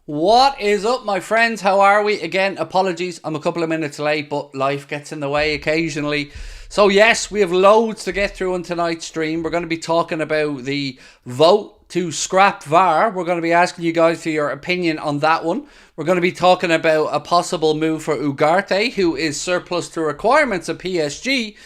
What is up, my friends? How are we? Again, apologies, I'm a couple of minutes late, but life gets in the way occasionally. So yes, we have loads to get through on tonight's stream. We're going to be talking about the vote to scrap VAR. We're going to be asking you guys for your opinion on that one. We're going to be talking about a possible move for Ugarte, who is surplus to requirements of PSG.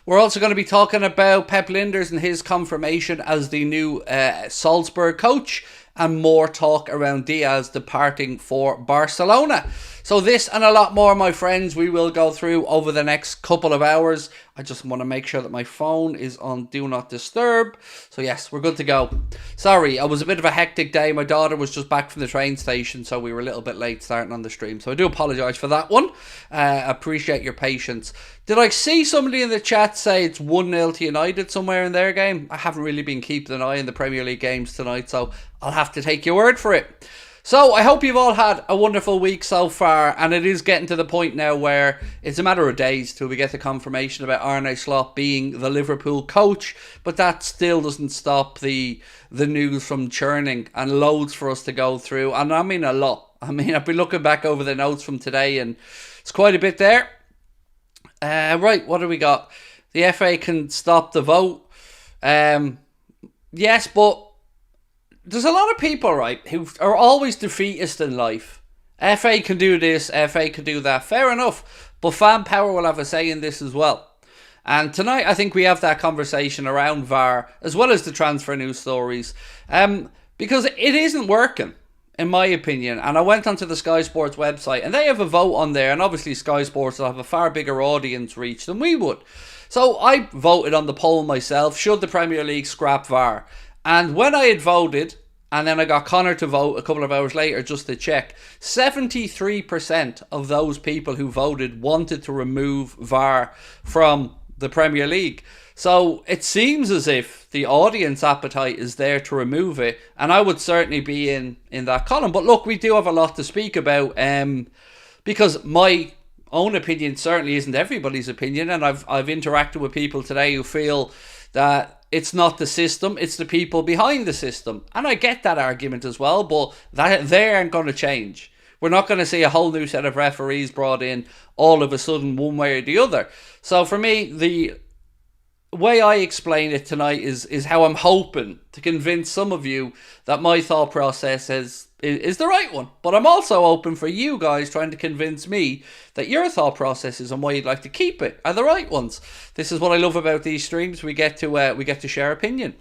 We're also going to be talking about Pep Lijnders and his confirmation as the new Salzburg coach, and more talk around Diaz departing for Barcelona. So this and a lot more, my friends, we will go through over the next couple of hours. I just want to make sure that my phone is on Do Not Disturb. So yes, we're good to go. Sorry, it was a bit of a hectic day. My daughter was just back from the train station, so we were a little bit late starting on the stream. So I do apologise for that one. Appreciate your patience. Did I see somebody in the chat say it's 1-0 to United somewhere in their game? I haven't really been keeping an eye on the Premier League games tonight, so I'll have to take your word for it. So I hope you've all had a wonderful week so far, and it is getting to the point now where it's a matter of days till we get the confirmation about Arne Slot being the Liverpool coach, but that still doesn't stop the news from churning, and loads for us to go through, and I mean a lot. I mean, I've been looking back over the notes from today, and it's quite a bit there. Right, what do we got? The FA can stop the vote. Yes, but there's a lot of people, right, who are always defeatist in life. FA can do this, FA can do that. Fair enough. But fan power will have a say in this as well. And tonight I think we have that conversation around VAR, as well as the transfer news stories. Because it isn't working, in my opinion. And I went onto the Sky Sports website, and they have a vote on there. And obviously Sky Sports will have a far bigger audience reach than we would. So I voted on the poll myself. Should the Premier League scrap VAR? And when I had voted, and then I got Connor to vote a couple of hours later just to check, 73% of those people who voted wanted to remove VAR from the Premier League. So it seems as if the audience appetite is there to remove it, and I would certainly be in that column. But look, we do have a lot to speak about, because my own opinion certainly isn't everybody's opinion, and I've interacted with people today who feel that it's not the system, it's the people behind the system. And I get that argument as well, but they aren't going to change. We're not going to see a whole new set of referees brought in all of a sudden one way or the other. So for me, the way I explain it tonight is how I'm hoping to convince some of you that my thought process is the right one. But I'm also open for you guys trying to convince me that your thought processes and why you'd like to keep it are the right ones. This is what I love about these streams. We get to share opinion.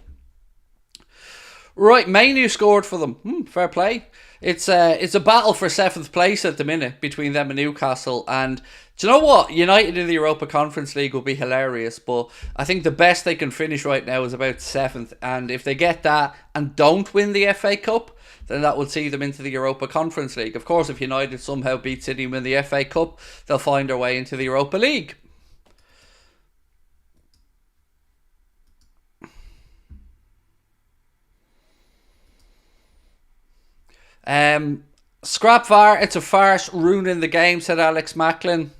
Right, Manu scored for them. Fair play. It's a battle for 7th place at the minute between them and Newcastle. And do you know what? United in the Europa Conference League will be hilarious, but I think the best they can finish right now is about 7th. And if they get that and don't win the FA Cup, then that will see them into the Europa Conference League. Of course, if United somehow beat City and win the FA Cup, they'll find their way into the Europa League. Scrap VAR, it's a farce, ruining the game, said Alex Macklin.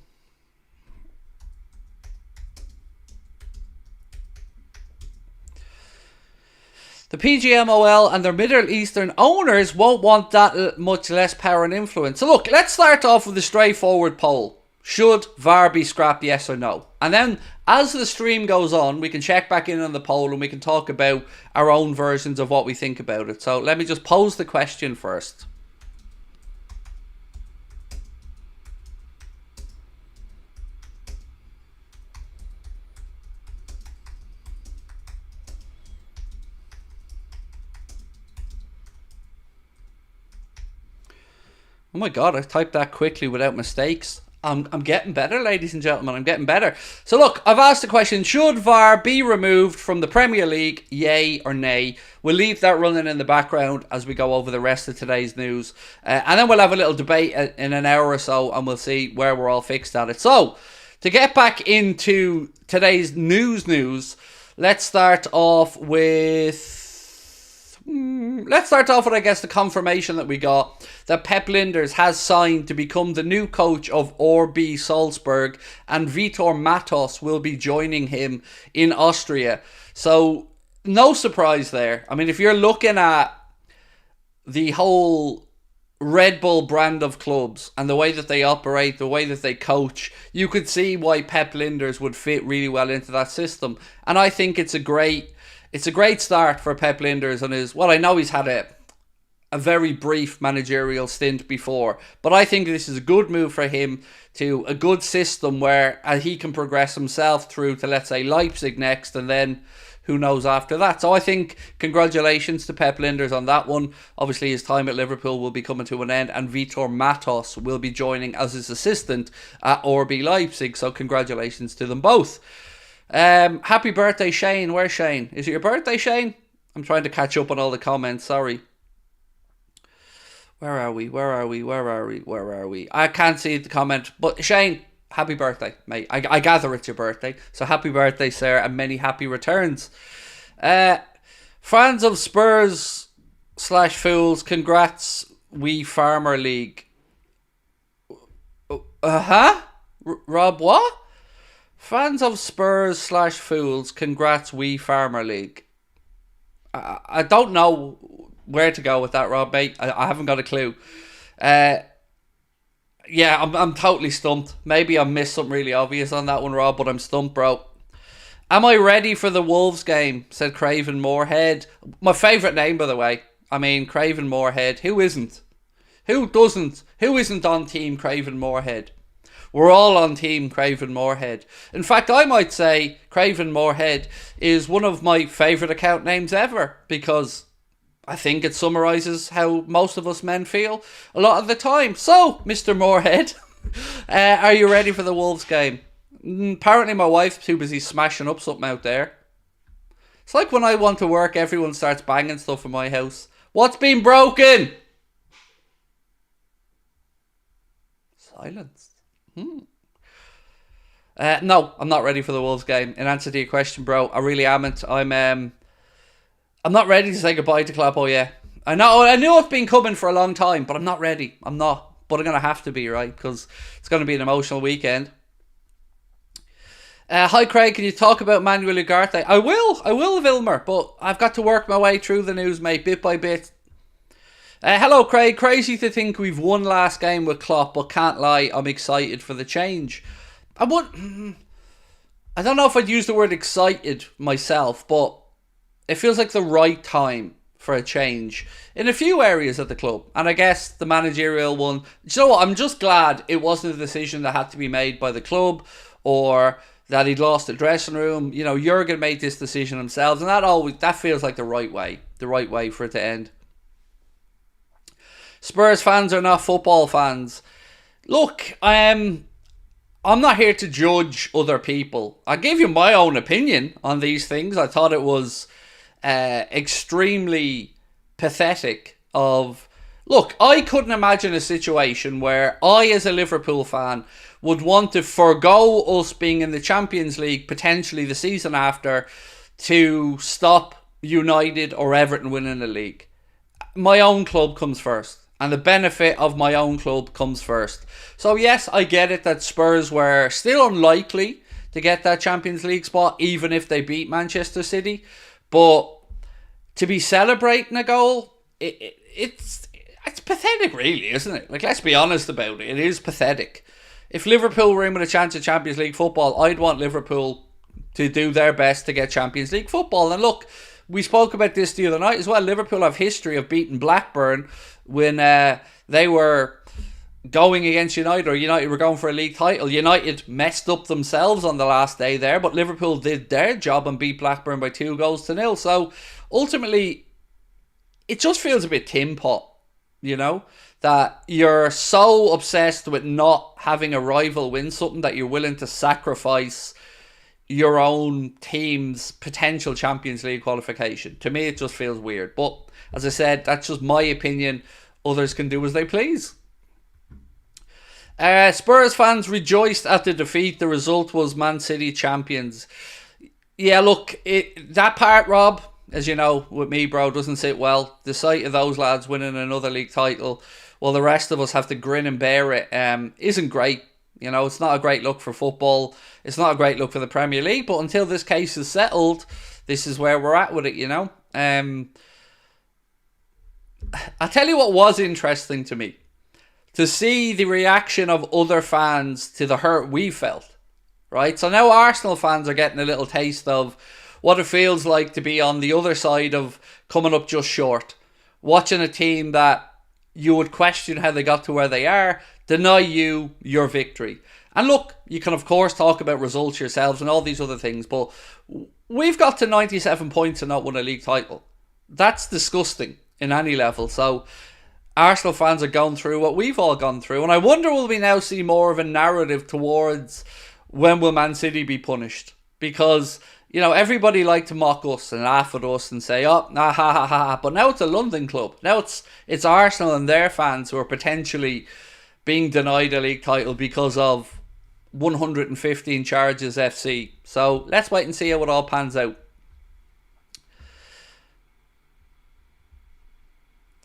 The PGMOL and their Middle Eastern owners won't want that much less power and influence. So look, let's start off with a straightforward poll. Should VAR be scrapped, yes or no? And then as the stream goes on, we can check back in on the poll and we can talk about our own versions of what we think about it. So let me just pose the question first. Oh my god, I typed that quickly without mistakes. I'm getting better, ladies and gentlemen. I'm getting better. So look, I've asked the question, should VAR be removed from the Premier League, yay or nay? We'll leave that running in the background as we go over the rest of today's news. And then we'll have a little debate in an hour or so, and we'll see where we're all fixed at it. So, to get back into today's news, let's start off with... I guess, the confirmation that we got that Pep Lijnders has signed to become the new coach of RB Salzburg, and Vitor Matos will be joining him in Austria. So, no surprise there. I mean, if you're looking at the whole Red Bull brand of clubs and the way that they operate, the way that they coach, you could see why Pep Lijnders would fit really well into that system. And I think it's a great start for Pep Lijnders on his, well, I know he's had a very brief managerial stint before, but I think this is a good move for him to a good system where he can progress himself through to, let's say, Leipzig next, and then who knows after that. So I think congratulations to Pep Lijnders on that one. Obviously his time at Liverpool will be coming to an end, and Vitor Matos will be joining as his assistant at RB Leipzig. So congratulations to them both. Happy birthday, Shane. Where's Shane? Is it your birthday, Shane? I'm trying to catch up on all the comments, sorry. Where are we? I can't see the comment, but Shane, happy birthday, mate. I gather it's your birthday. So happy birthday, sir, and many happy returns. Fans of Spurs / Fools, congrats, we Farmer League. Rob, what? Fans of Spurs / Fools, congrats, we Farmer League. I don't know where to go with that, Rob, mate. I haven't got a clue. Yeah, I'm totally stumped. Maybe I missed something really obvious on that one, Rob, but I'm stumped, bro. Am I ready for the Wolves game? Said Craven Moorhead. My favourite name, by the way. I mean, Craven Moorhead. Who isn't? Who doesn't? Who isn't on Team Craven Moorhead? We're all on Team Craven Moorhead. In fact, I might say Craven Moorhead is one of my favourite account names ever, because I think it summarises how most of us men feel a lot of the time. So, Mr. Moorhead, are you ready for the Wolves game? Apparently my wife's too busy smashing up something out there. It's like when I want to work, everyone starts banging stuff in my house. What's been broken? Silence. No, I'm not ready for the Wolves game. In answer to your question, bro, I really amn't. I'm not ready to say goodbye to Klopp. Oh yeah, I knew it's been coming for a long time, but I'm not ready. I'm not, but I'm gonna have to be, right? Because it's gonna be an emotional weekend. Hi Craig, can you talk about Manuel Ugarte? I will, Vilmer, but I've got to work my way through the news, mate, bit by bit. Hello Craig, crazy to think we've won last game with Klopp, but can't lie, I'm excited for the change. I don't know if I'd use the word excited myself, but it feels like the right time for a change in a few areas at the club. And I guess the managerial one, you know what, I'm just glad it wasn't a decision that had to be made by the club, or that he'd lost the dressing room. You know, Jurgen made this decision himself, and that feels like the right way for it to end. Spurs fans are not football fans. Look, I'm not here to judge other people. I gave you my own opinion on these things. I thought it was extremely pathetic of... Look, I couldn't imagine a situation where I, as a Liverpool fan, would want to forgo us being in the Champions League potentially the season after to stop United or Everton winning the league. My own club comes first, and the benefit of my own club comes first. So yes, I get it that Spurs were still unlikely to get that Champions League spot, even if they beat Manchester City. But to be celebrating a goal, it's pathetic, really, isn't it? Like, let's be honest about it. It is pathetic. If Liverpool were in with a chance of Champions League football, I'd want Liverpool to do their best to get Champions League football. And look, we spoke about this the other night as well. Liverpool have history of beating Blackburn when they were going against United, or United were going for a league title. United messed up themselves on the last day there, but Liverpool did their job and beat Blackburn by 2-0. So ultimately, it just feels a bit tin pot, you know, that you're so obsessed with not having a rival win something that you're willing to sacrifice your own team's potential Champions League qualification. To me, it just feels weird. But as I said, that's just my opinion. Others can do as they please. Spurs fans rejoiced at the defeat. The result was Man City champions. Yeah, look, that part, Rob, as you know, with me, bro, doesn't sit well. The sight of those lads winning another league title, while the rest of us have to grin and bear it, isn't great. You know, it's not a great look for football. It's not a great look for the Premier League. But until this case is settled, this is where we're at with it, you know. I'll tell you what was interesting to me. To see the reaction of other fans to the hurt we felt. Right? So now Arsenal fans are getting a little taste of what it feels like to be on the other side of coming up just short. Watching a team that you would question how they got to where they are, deny you your victory. And look, you can of course talk about results yourselves and all these other things, but we've got to 97 points and not won a league title. That's disgusting in any level. So Arsenal fans are going through what we've all gone through. And I wonder, will we now see more of a narrative towards when will Man City be punished? Because, you know, everybody liked to mock us and laugh at us and say, oh, nah, ha, ha, ha. But now it's a London club. Now it's Arsenal and their fans who are potentially being denied a league title because of 115 charges FC. So let's wait and see how it all pans out.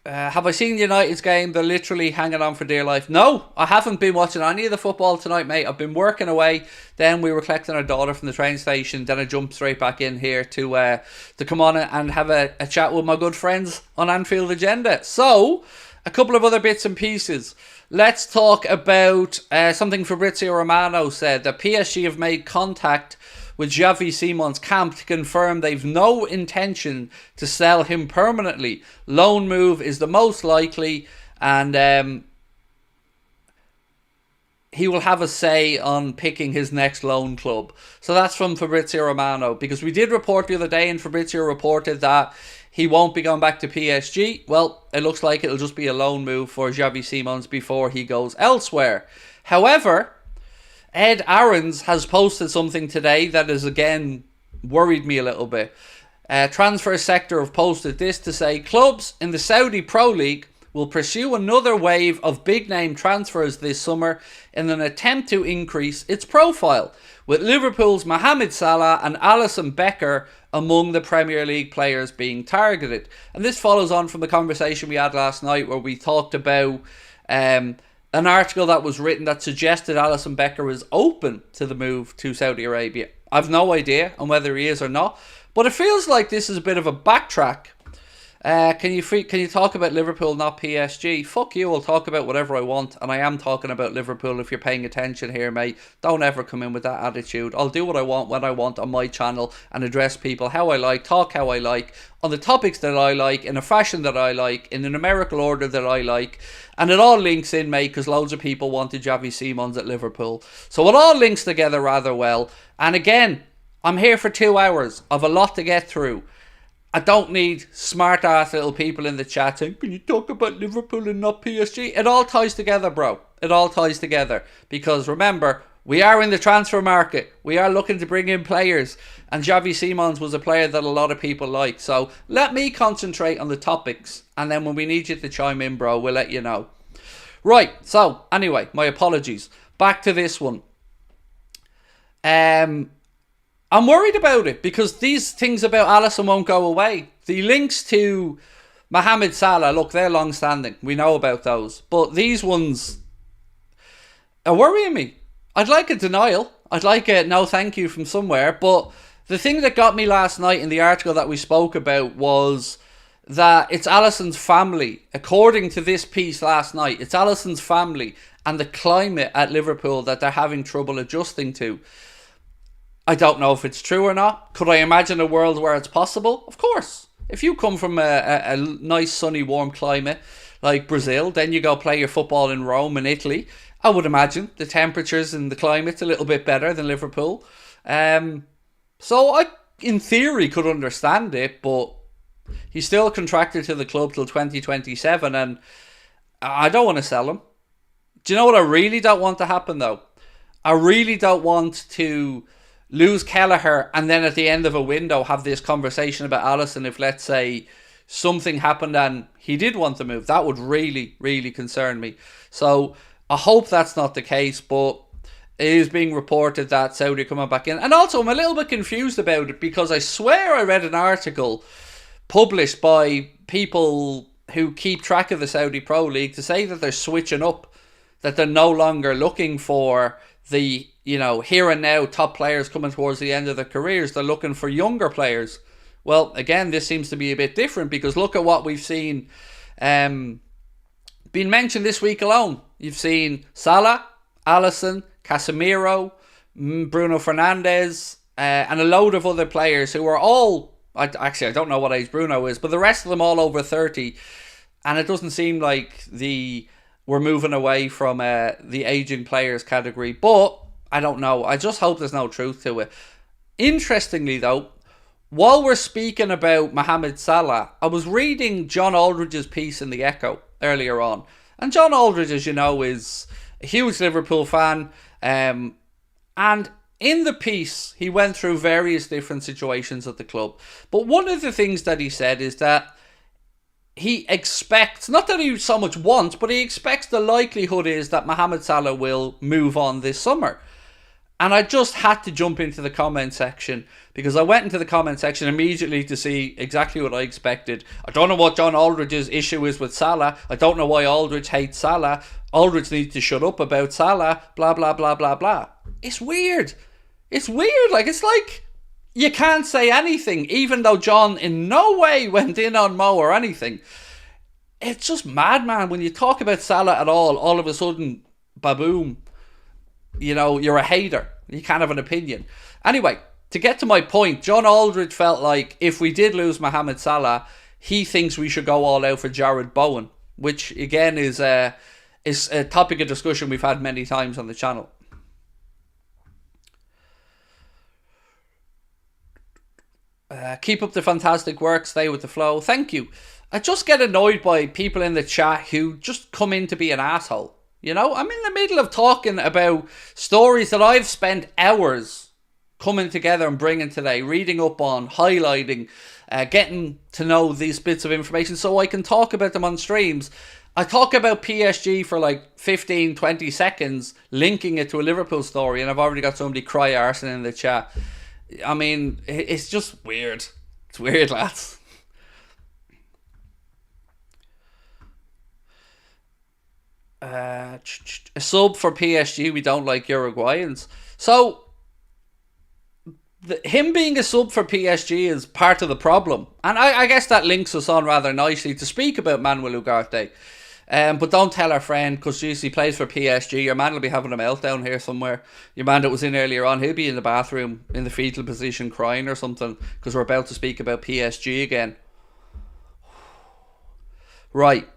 Have I seen United's game? They're literally hanging on for dear life. No, I haven't been watching any of the football tonight, mate. I've been working away. Then we were collecting our daughter from the train station. Then I jumped straight back in here to come on and have a chat with my good friends on Anfield Agenda. So, a couple of other bits and pieces. Let's talk about something Fabrizio Romano said, that PSG have made contact with Xavi Simon's camp to confirm they've no intention to sell him permanently. Loan move is the most likely, and he will have a say on picking his next loan club. So that's from Fabrizio Romano, because we did report the other day, and Fabrizio reported that he won't be going back to PSG. Well, it looks like it'll just be a loan move for Xavi Simons before he goes elsewhere. However, Ed Aarons has posted something today that has again worried me a little bit. Transfer Sector have posted this to say clubs in the Saudi Pro League will pursue another wave of big name transfers this summer in an attempt to increase its profile, with Liverpool's Mohamed Salah and Alisson Becker among the Premier League players being targeted. And this follows on from the conversation we had last night where we talked about an article that was written that suggested Alisson Becker was open to the move to Saudi Arabia. I've no idea on whether he is or not, but it feels like this is a bit of a backtrack. Can you talk about Liverpool, not PSG? Fuck you, I'll talk about whatever I want, and I am talking about Liverpool if you're paying attention here, mate. Don't ever come in with that attitude. I'll do what I want when I want on my channel and address people how I like, talk how I like, on the topics that I like, in a fashion that I like, in a numerical order that I like, and it all links in, mate, because loads of people wanted Xavi Simons at Liverpool. So it all links together rather well, and again, I'm here for 2 hours. I've a lot to get through. I don't need smart ass little people in the chat saying, can you talk about Liverpool and not PSG? It all ties together, bro. It all ties together. Because remember, we are in the transfer market. We are looking to bring in players. And Xavi Simons was a player that a lot of people like. So let me concentrate on the topics. And then when we need you to chime in, bro, we'll let you know. Right, so anyway, my apologies. Back to this one. I'm worried about it because these things about Alisson won't go away. The links to Mohamed Salah, look, they're long-standing. We know about those. But these ones are worrying me. I'd like a denial. I'd like a no thank you from somewhere. But the thing that got me last night in the article that we spoke about was that it's Alisson's family. According to this piece last night, it's Alisson's family and the climate at Liverpool that they're having trouble adjusting to. I don't know if it's true or not. Could I imagine a world where it's possible? Of course. If you come from a nice, sunny, warm climate like Brazil, then you go play your football in Rome and Italy. I would imagine the temperatures and the climate's a little bit better than Liverpool. So I, in theory, could understand it, but he's still contracted to the club till 2027, and I don't want to sell him. Do you know what I really don't want to happen, though? I really don't want to lose Kelleher and then at the end of a window have this conversation about Alisson if, let's say, something happened and he did want to move. That would really, really concern me. So I hope that's not the case, but it is being reported that Saudi are coming back in. And also I'm a little bit confused about it because I swear I read an article published by people who keep track of the Saudi Pro League to say that they're switching up, that they're no longer looking for the, you know, here and now top players coming towards the end of their careers. They're looking for younger players. Well, again, this seems to be a bit different because look at what we've seen Been mentioned this week alone. You've seen Salah, Alisson, Casemiro, Bruno Fernandes, and a load of other players who are all... I don't know what age Bruno is, but the rest of them all over 30. And it doesn't seem like we're moving away from the aging players category. But I don't know. I just hope there's no truth to it. Interestingly, though, while we're speaking about Mohamed Salah, I was reading John Aldridge's piece in The Echo earlier on. And John Aldridge, as you know, is a huge Liverpool fan. And in the piece, he went through various different situations at the club. But one of the things that he said is that he expects, not that he so much wants, but he expects the likelihood is that Mohamed Salah will move on this summer. And I just had to jump into the comment section because I went into the comment section immediately to see exactly what I expected. I don't know what John Aldridge's issue is with Salah. I don't know why Aldridge hates Salah. Aldridge needs to shut up about Salah. Blah, blah, blah, blah, blah. It's weird. It's weird. It's like you can't say anything, even though John in no way went in on Mo or anything. It's just mad, man. When you talk about Salah at all of a sudden, baboom. You're a hater. You can't have an opinion. Anyway, to get to my point, John Aldridge felt like if we did lose Mohamed Salah, he thinks we should go all out for Jared Bowen, which again is a topic of discussion we've had many times on the channel. Keep up the fantastic work. Stay with the flow. Thank you. I just get annoyed by people in the chat who just come in to be an asshole. I'm in the middle of talking about stories that I've spent hours coming together and bringing today, reading up on, highlighting, getting to know these bits of information so I can talk about them on streams. I talk about PSG for like 15, 20 seconds, linking it to a Liverpool story, and I've already got somebody cry arson in the chat. I mean, it's just weird. It's weird, lads. A sub for PSG. We don't like Uruguayans. So, him being a sub for PSG is part of the problem. And I guess that links us on rather nicely to speak about Manuel Ugarte. But don't tell our friend, because he plays for PSG. Your man will be having a meltdown here somewhere. Your man that was in earlier on, he'll be in the bathroom in the fetal position crying or something, because we're about to speak about PSG again. Right.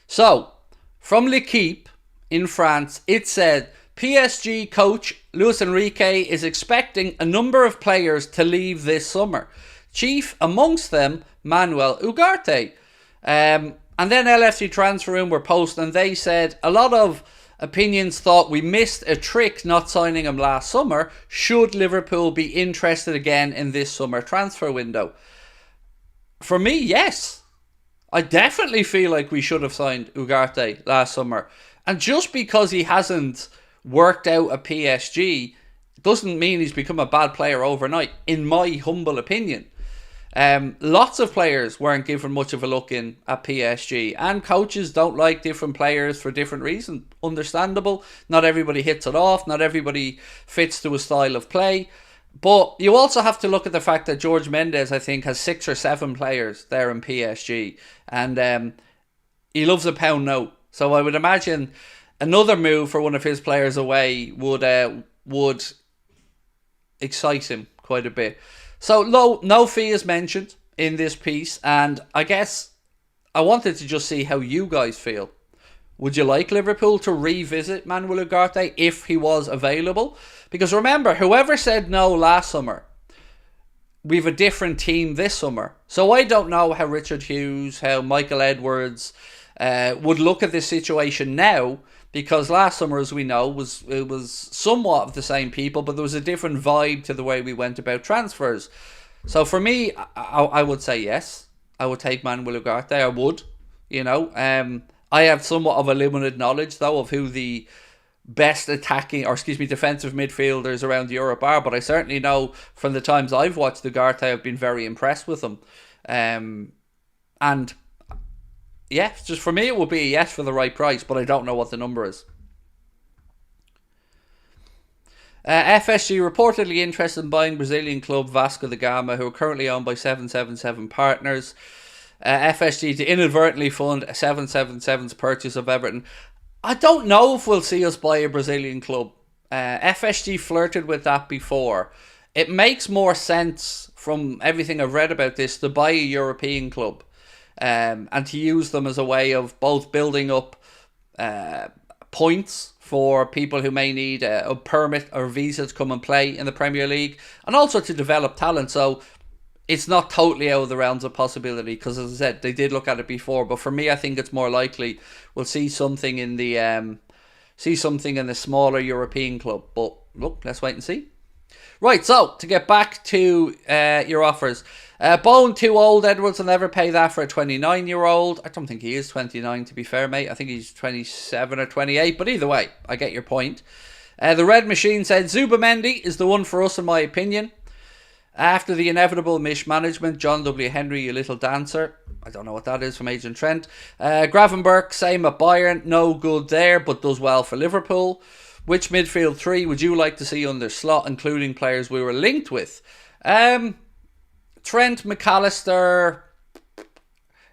So, from L'Equipe in France, it said PSG coach Luis Enrique is expecting a number of players to leave this summer. Chief amongst them, Manuel Ugarte. And then LFC Transfer Room were posting and they said a lot of opinions thought we missed a trick not signing him last summer. Should Liverpool be interested again in this summer transfer window? For me, yes. I definitely feel like we should have signed Ugarte last summer. And just because he hasn't worked out at PSG doesn't mean he's become a bad player overnight, in my humble opinion. Lots of players weren't given much of a look in at PSG, and coaches don't like different players for different reasons. Understandable. Not everybody hits it off. Not everybody fits to a style of play. But you also have to look at the fact that George Mendes, I think, has 6 or 7 players there in PSG. And he loves a pound note. So I would imagine another move for one of his players away would excite him quite a bit. So no fee is mentioned in this piece. And I guess I wanted to just see how you guys feel. Would you like Liverpool to revisit Manuel Ugarte if he was available? Because remember, whoever said no last summer, we have a different team this summer. So I don't know how Richard Hughes, how Michael Edwards would look at this situation now, because last summer, as we know, it was somewhat of the same people, but there was a different vibe to the way we went about transfers. So for me, I would say yes. I would take Manuel Ugarte. I would, I have somewhat of a limited knowledge, though, of who the best defensive midfielders around Europe are, but I certainly know from the times I've watched Ugarte, I've been very impressed with him. And yeah, just for me, it would be a yes for the right price, but I don't know what the number is. FSG reportedly interested in buying Brazilian club Vasco da Gama, who are currently owned by 777 Partners. FSG to inadvertently fund a 777's purchase of Everton. I don't know if we'll see us buy a Brazilian club. FSG flirted with that before. It makes more sense from everything I've read about this to buy a European club and to use them as a way of both building up points for people who may need a permit or visa to come and play in the Premier League, and also to develop talent. So it's not totally out of the realms of possibility, because as I said, they did look at it before. But for me, I think it's more likely we'll see something in the smaller European club. But look, let's wait and see. Right, so to get back to your offers. Bone, too old. Edwards will never pay that for a 29-year-old. I don't think he is 29, to be fair, mate. I think he's 27 or 28. But either way, I get your point. The Red Machine said, Zubamendi is the one for us, in my opinion. After the inevitable mismanagement, John W. Henry, you little dancer. I don't know what that is from Agent Trent. Gravenberch, same at Bayern. No good there, but does well for Liverpool. Which midfield three would you like to see under Slot, including players we were linked with? Trent, McAllister.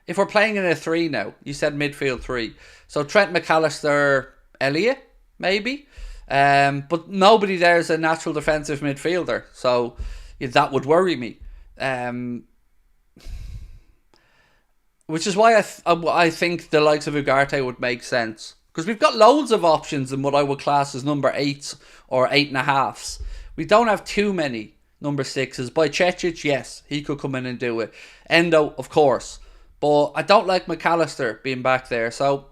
If we're playing in a three now, you said midfield three. So Trent, McAllister, Elliott, maybe. But nobody there is a natural defensive midfielder. So that would worry me. Which is why I think the likes of Ugarte would make sense. Because we've got loads of options in what I would class as number 8s or 8.5s. We don't have too many number 6s. By Cecic, yes, he could come in and do it. Endo, of course. But I don't like McAllister being back there. So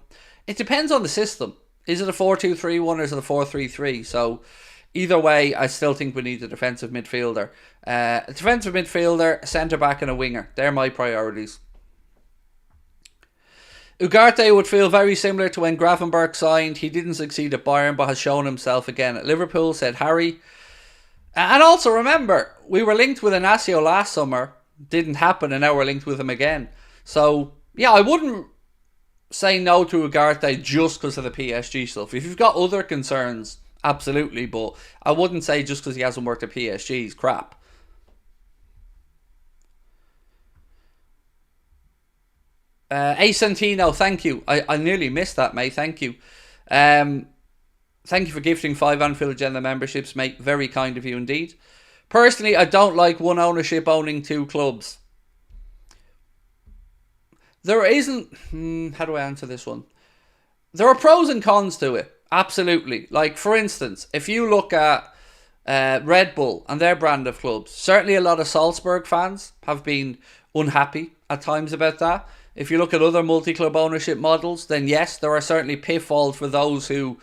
it depends on the system. Is it a 4-2-3-1 or is it a 4-3-3? So either way, I still think we need a defensive midfielder. A defensive midfielder, a centre-back and a winger. They're my priorities. Ugarte would feel very similar to when Gravenberch signed. He didn't succeed at Bayern, but has shown himself again at Liverpool, said Harry. And also remember, we were linked with Inacio last summer. Didn't happen, and now we're linked with him again. So, yeah, I wouldn't say no to Ugarte just because of the PSG stuff. If you've got other concerns, absolutely, but I wouldn't say just because he hasn't worked at PSG, he's crap. Santino, thank you. I nearly missed that, mate. Thank you. Thank you for gifting 5 Anfield Agenda memberships, mate. Very kind of you indeed. Personally, I don't like one ownership owning 2 clubs. There isn't... how do I answer this one? There are pros and cons to it. Absolutely. Like, for instance, if you look at Red Bull and their brand of clubs, certainly a lot of Salzburg fans have been unhappy at times about that. If you look at other multi-club ownership models, then yes, there are certainly pitfalls for those who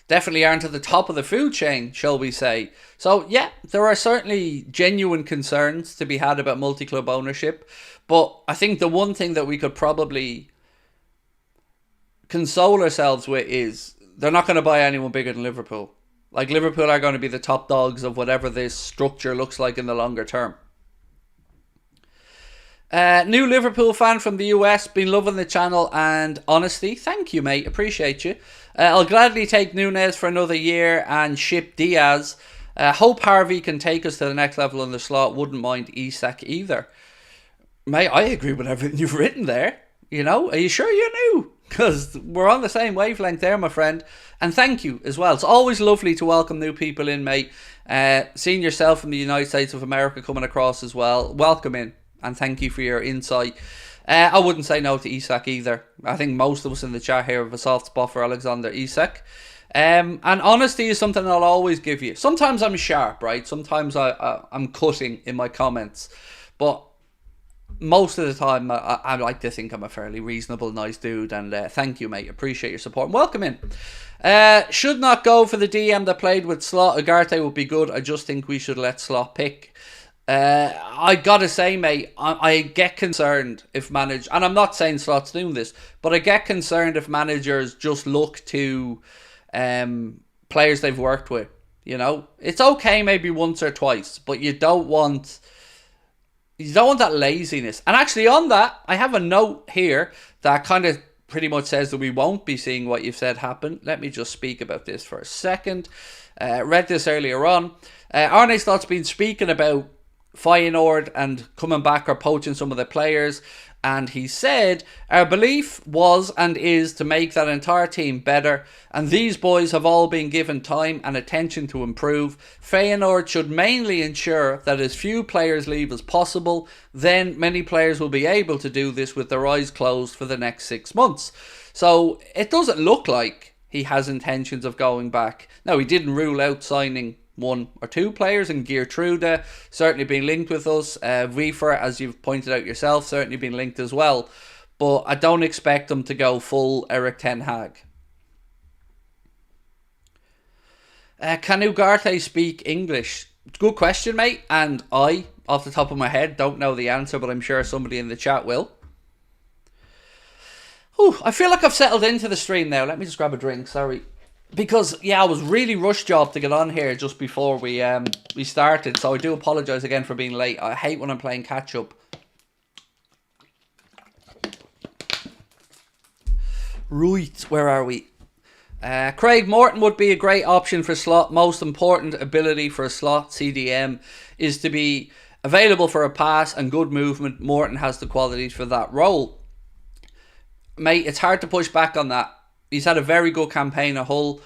definitely aren't at the top of the food chain, shall we say. So yeah, there are certainly genuine concerns to be had about multi-club ownership. But I think the one thing that we could probably console ourselves with is they're not going to buy anyone bigger than Liverpool. Like, Liverpool are going to be the top dogs of whatever this structure looks like in the longer term. New Liverpool fan from the US, been loving the channel and honesty. Thank you, mate. Appreciate you. I'll gladly take Núñez for another year and ship Diaz. Hope Harvey can take us to the next level in the slot. Wouldn't mind Isak either. Mate, I agree with everything you've written there. You know, are you sure you knew? Because we're on the same wavelength there, my friend. And thank you as well. It's always lovely to welcome new people in, mate. Seeing yourself from the United States of America coming across as well. Welcome in. And thank you for your insight. I wouldn't say no to Isak either. I think most of us in the chat here have a soft spot for Alexander Isak. And honesty is something I'll always give you. Sometimes I'm sharp, right? Sometimes I'm cutting in my comments. But most of the time, I like to think I'm a fairly reasonable, nice dude. And thank you, mate. Appreciate your support. And welcome in. Should not go for the DM that played with Slot. Ugarte would be good. I just think we should let Slot pick. I gotta say, mate, I get concerned if and I'm not saying Slot's doing this, but I get concerned if managers just look to players they've worked with. You know, it's okay maybe once or twice, but you don't want that laziness. And actually, on that, I have a note here that kind of pretty much says that we won't be seeing what you've said happen. Let me just speak about this for a second. Read this earlier on. Arne Slot's been speaking about Feyenoord and coming back or poaching some of the players. And he said, our belief was and is to make that entire team better, and these boys have all been given time and attention to improve. Feyenoord should mainly ensure that as few players leave as possible. Then many players will be able to do this with their eyes closed for the next 6 months. So it doesn't look like he has intentions of going back. Now, he didn't rule out signing 1 or 2 players, and Geertrude certainly being linked with us. Wiefer, as you've pointed out yourself, certainly been linked as well. But I don't expect them to go full Erik ten Hag. Can Ugarte speak English? Good question, mate. And I, off the top of my head, don't know the answer, but I'm sure somebody in the chat will. Whew, I feel like I've settled into the stream now. Let me just grab a drink, sorry. Because, yeah, I was really rush job to get on here just before we started. So I do apologise again for being late. I hate when I'm playing catch-up. Right, where are we? Craig Morton would be a great option for slot. Most important ability for a slot CDM is to be available for a pass and good movement. Morton has the qualities for that role. Mate, it's hard to push back on that. He's had a very good campaign at Hull.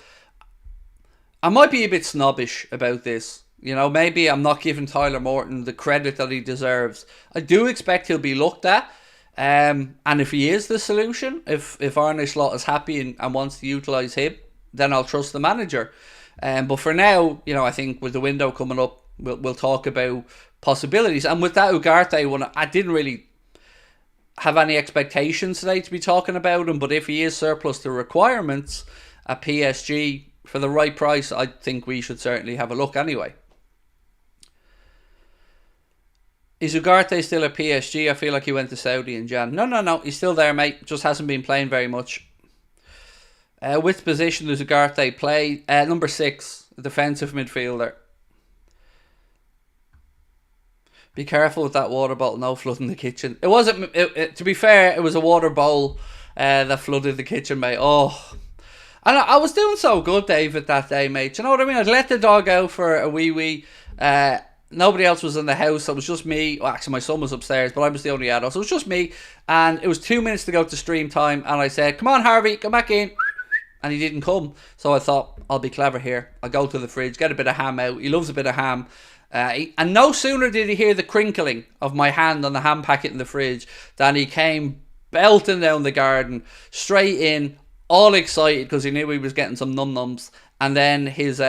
I might be a bit snobbish about this. You know, maybe I'm not giving Tyler Morton the credit that he deserves. I do expect he'll be looked at. And if he is the solution, if Arne Slot is happy and wants to utilise him, then I'll trust the manager. But for now, you know, I think with the window coming up, we'll talk about possibilities. And with that Ugarte one, I didn't really have any expectations today to be talking about him, but if he is surplus to requirements at PSG for the right price, I think we should certainly have a look anyway. Is Ugarte still at PSG? I feel like he went to Saudi in Jan. No, he's still there, mate. Just hasn't been playing very much. Which position does Ugarte play? Number 6, defensive midfielder. Be careful with that water bottle. No flooding the kitchen. It wasn't. To be fair, it was a water bowl that flooded the kitchen, mate. Oh, and I was doing so good, David, that day, mate. You know what I mean? I'd let the dog out for a wee. Nobody else was in the house. It was just me. Well, actually, my son was upstairs, but I was the only adult. So it was just me, and it was 2 minutes to go to stream time. And I said, "Come on, Harvey, come back in." And he didn't come. So I thought, I'll be clever here. I'll go to the fridge, get a bit of ham out. He loves a bit of ham. And no sooner did he hear the crinkling of my hand on the ham packet in the fridge than he came belting down the garden, straight in, all excited because he knew he was getting some num-nums. And then his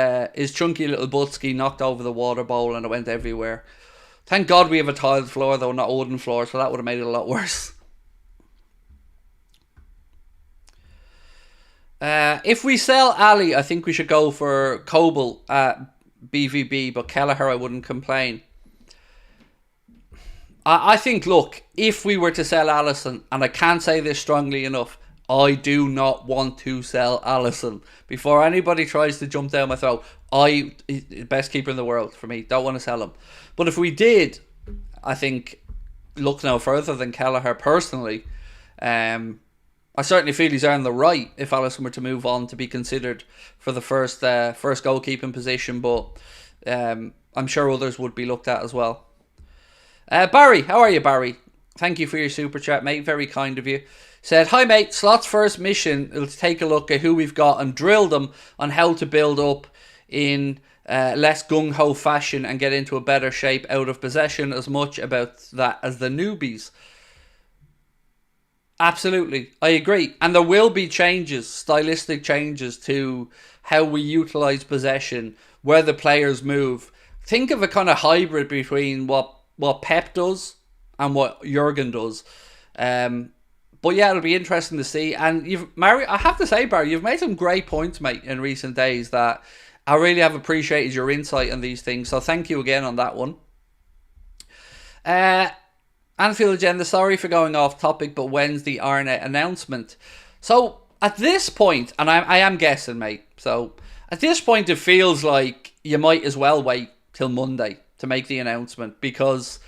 chunky little butski knocked over the water bowl and it went everywhere. Thank God we have a tiled floor though, not wooden floor, so that would have made it a lot worse. If we sell Ali, I think we should go for Coble at BVB, but Kelleher I wouldn't complain. I think, look, if we were to sell Alisson, and I can't say this strongly enough, I do not want to sell Alisson. Before anybody tries to jump down my throat, he's the best keeper in the world for me. Don't want to sell him. But if we did, I think, look no further than Kelleher personally. I certainly feel he's earned the right, if Alisson were to move on, to be considered for the first goalkeeping position, but I'm sure others would be looked at as well. Barry, how are you, Barry? Thank you for your super chat, mate. Very kind of you. Said, hi, mate. Slot's first mission is to take a look at who we've got and drill them on how to build up in less gung-ho fashion and get into a better shape out of possession, as much about that as the newbies. Absolutely, I agree. And there will be changes, stylistic changes to how we utilise possession, where the players move. Think of a kind of hybrid between what Pep does and what Jurgen does. But yeah, it'll be interesting to see. And I have to say, Barry, you've made some great points, mate, in recent days that I really have appreciated your insight on these things. So thank you again on that one. Anfield Agenda, sorry for going off topic, but when's the Arne announcement? So at this point, and I am guessing, mate, so at this point it feels like you might as well wait till Monday to make the announcement, because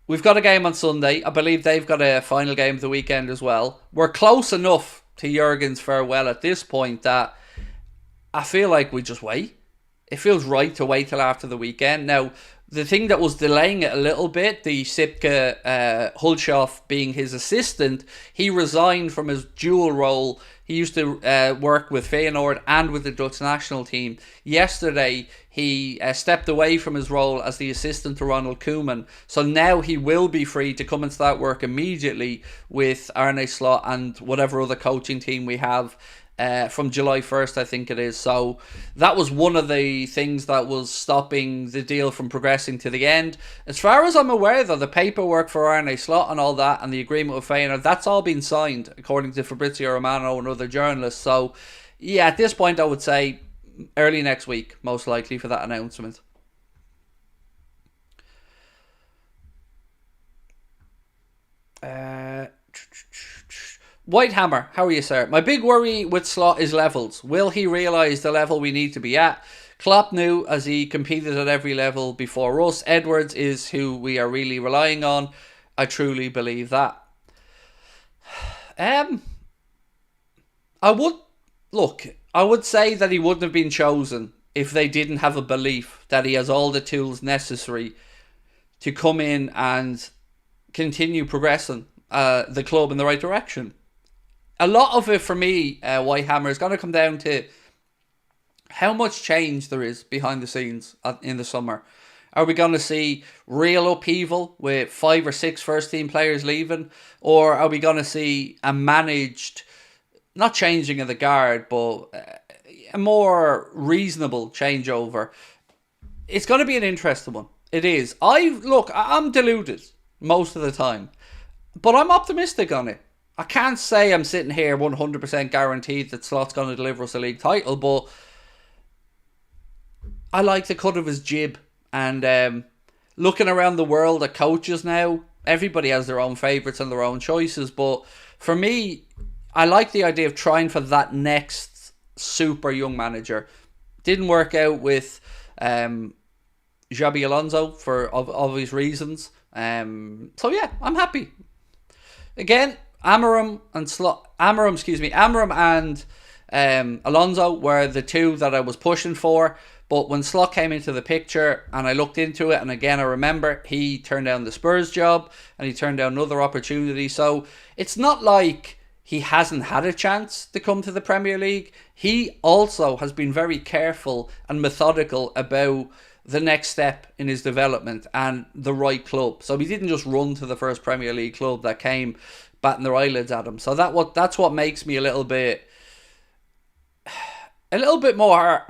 we've got a game on Sunday. I believe they've got a final game of the weekend as well. We're close enough to Jurgen's farewell at this point that I feel like we just wait. It feels right to wait till after the weekend. Now, the thing that was delaying it a little bit, the Sipke Hulshoff being his assistant, he resigned from his dual role. He used to work with Feyenoord and with the Dutch national team. Yesterday, he stepped away from his role as the assistant to Ronald Koeman. So now he will be free to come and start work immediately with Arne Slot and whatever other coaching team we have. From July 1st, I think it is. So that was one of the things that was stopping the deal from progressing to the end. As far as I'm aware, though, the paperwork for Arne Slot and all that, and the agreement with Feyenoord, that's all been signed, according to Fabrizio Romano and other journalists. So, yeah, at this point, I would say early next week, most likely, for that announcement. Whitehammer, how are you, sir? My big worry with Slot is levels. Will he realise the level we need to be at? Klopp knew as he competed at every level before us. Edwards is who we are really relying on. I truly believe that. I would say that he wouldn't have been chosen if they didn't have a belief that he has all the tools necessary to come in and continue progressing the club in the right direction. A lot of it for me, Whitehammer, is going to come down to how much change there is behind the scenes in the summer. Are we going to see real upheaval with 5 or 6 first team players leaving? Or are we going to see a managed, not changing of the guard, but a more reasonable changeover? It's going to be an interesting one. It is. I'm deluded most of the time, but I'm optimistic on it. I can't say I'm sitting here 100% guaranteed that Slot's going to deliver us a league title, but I like the cut of his jib. And looking around the world at coaches now, everybody has their own favourites and their own choices. But for me, I like the idea of trying for that next super young manager. Didn't work out with Xabi Alonso for obvious reasons. So yeah, I'm happy. Again, Amarim and Alonso were the two that I was pushing for. But when Slot came into the picture and I looked into it, and again I remember he turned down the Spurs job and he turned down another opportunity. So it's not like he hasn't had a chance to come to the Premier League. He also has been very careful and methodical about the next step in his development and the right club. So he didn't just run to the first Premier League club that came batting their eyelids at him. So that's what makes me a little bit more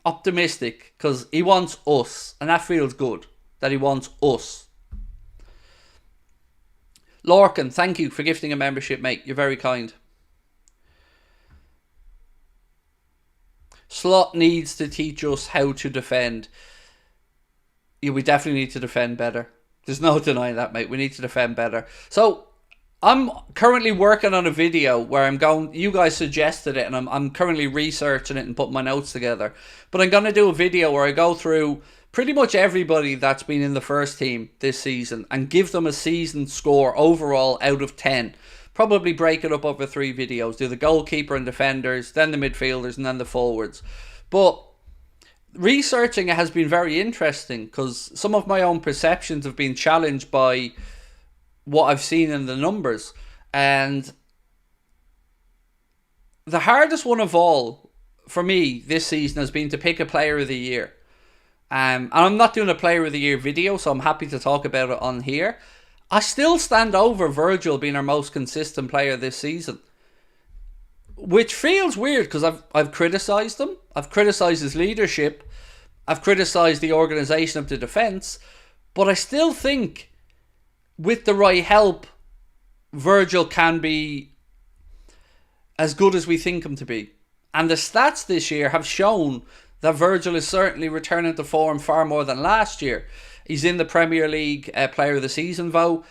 optimistic, because he wants us, and that feels good that he wants us. Lorcan, thank you for gifting a membership, mate. You're very kind. Slot needs to teach us how to defend. Yeah, we definitely need to defend better. There's no denying that, mate. We need to defend better. So I'm currently working on a video where you guys suggested it, and I'm currently researching it and putting my notes together. But I'm going to do a video where I go through pretty much everybody that's been in the first team this season and give them a season score overall out of 10. Probably break it up over 3 videos. Do the goalkeeper and defenders, then the midfielders, and then the forwards. But researching it has been very interesting, because some of my own perceptions have been challenged by what I've seen in the numbers. And the hardest one of all for me this season has been to pick a player of the year. And I'm not doing a player of the year video, so I'm happy to talk about it on here. I still stand over Virgil being our most consistent player this season, which feels weird because I've criticised him. I've criticised his leadership. I've criticised the organisation of the defence. But I still think with the right help, Virgil can be as good as we think him to be. And the stats this year have shown that Virgil is certainly returning to form far more than last year. He's in the Premier League Player of the Season vote.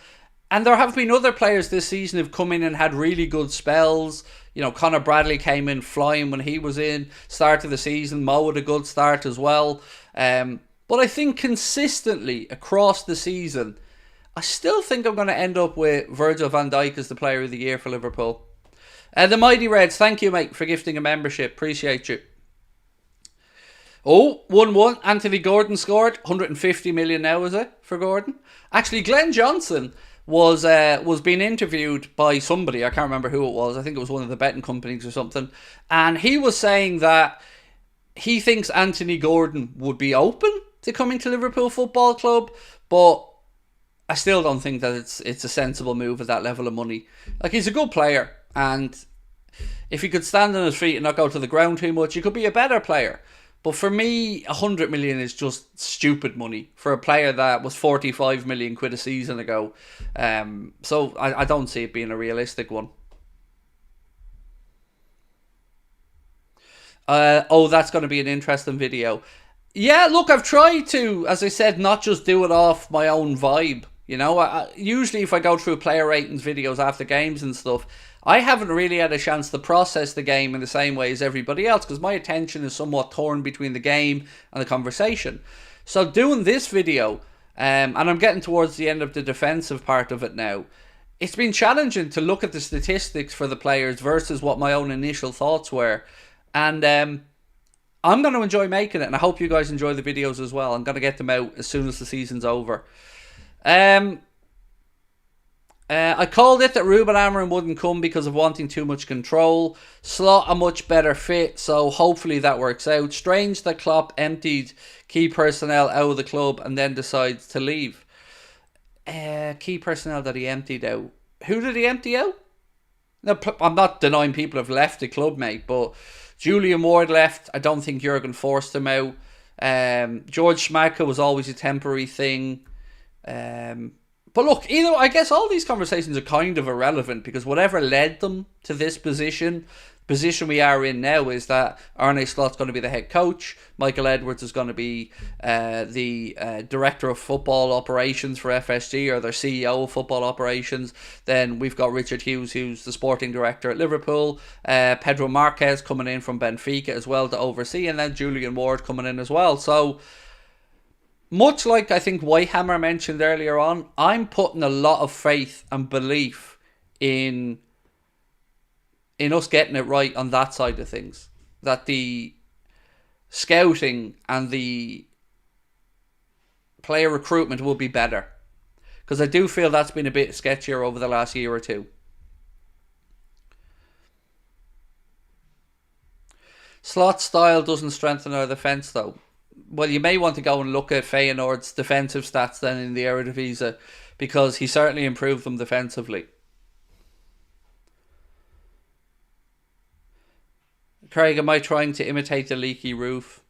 And there have been other players this season who've come in and had really good spells. You know, Conor Bradley came in flying when he was in. Start of the season, Mo had a good start as well. But I think consistently across the season, I still think I'm going to end up with Virgil van Dijk as the player of the year for Liverpool. The Mighty Reds, thank you, mate, for gifting a membership. Appreciate you. Oh, 1-1. Anthony Gordon scored. 150 million now, is it, for Gordon? Actually, Glenn Johnson was being interviewed by somebody. I can't remember who it was. I think it was one of the betting companies or something. And he was saying that he thinks Anthony Gordon would be open to coming to Liverpool Football Club, but I still don't think that it's a sensible move at that level of money. Like, he's a good player, and if he could stand on his feet and not go to the ground too much, he could be a better player. But for me, 100 million is just stupid money for a player that was 45 million quid a season ago. So I don't see it being a realistic one. That's going to be an interesting video. Yeah, look, I've tried to, as I said, not just do it off my own vibe. You know, usually if I go through player ratings videos after games and stuff, I haven't really had a chance to process the game in the same way as everybody else, because my attention is somewhat torn between the game and the conversation. So doing this video, and I'm getting towards the end of the defensive part of it now, it's been challenging to look at the statistics for the players versus what my own initial thoughts were. And I'm going to enjoy making it, and I hope you guys enjoy the videos as well. I'm going to get them out as soon as the season's over. I called it that Ruben Amorim wouldn't come because of wanting too much control. Slot a much better fit, so hopefully that works out. Strange that Klopp emptied key personnel out of the club and then decides to leave. Key personnel that he emptied out. Who did he empty out? No, I'm not denying people have left the club, mate, but Julian Ward left. I don't think Jurgen forced him out. George Schmaka was always a temporary thing. But look, I guess all these conversations are kind of irrelevant, because whatever led them to this position we are in now is that Arne Slot's going to be the head coach. Michael Edwards is going to be the director of football operations for FSG, or their CEO of football operations. Then we've got Richard Hughes, who's the sporting director at Liverpool. Pedro Marquez coming in from Benfica as well to oversee, and then Julian Ward coming in as well. So, much like I think Whitehammer mentioned earlier on, I'm putting a lot of faith and belief in us getting it right on that side of things. That the scouting and the player recruitment will be better. Because I do feel that's been a bit sketchier over the last year or two. Slot's style doesn't strengthen our defence though. Well, you may want to go and look at Feyenoord's defensive stats then in the Eredivisie, because he certainly improved them defensively. Craig, am I trying to imitate the leaky roof?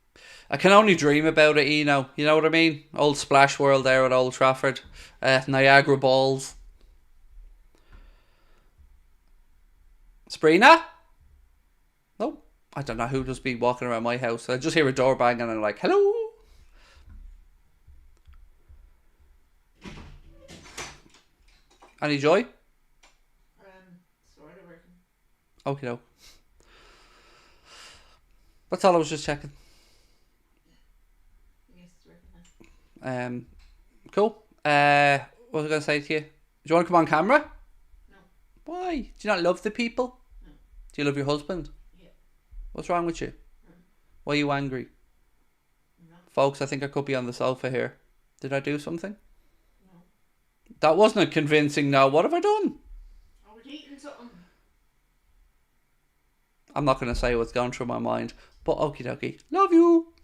I can only dream about it, you know what I mean? Old Splash World there at Old Trafford. Niagara Balls. Sprina? No, I don't know who just be walking around my house. I just hear a door bang and I'm like, hello? Any joy? Sort of working. Okay, no. That's all I was just checking. Yes, it's working. Cool. What was I going to say to you? Do you want to come on camera? No. Why? Do you not love the people? No. Do you love your husband? Yeah. What's wrong with you? No. Why are you angry? No. Folks, I think I could be on the sofa here. Did I do something? No. That wasn't a convincing no. What have I done? I was eating something. I'm not going to say what's gone through my mind. But okie dokie. Love you.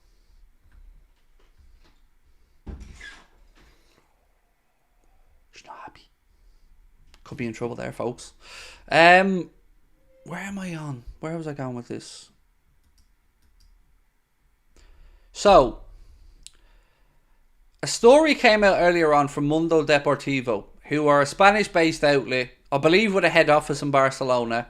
She's not happy. Could be in trouble there, folks. Where am I on? Where was I going with this? So, a story came out earlier on from Mundo Deportivo, who are a Spanish-based outlet, I believe with a head office in Barcelona.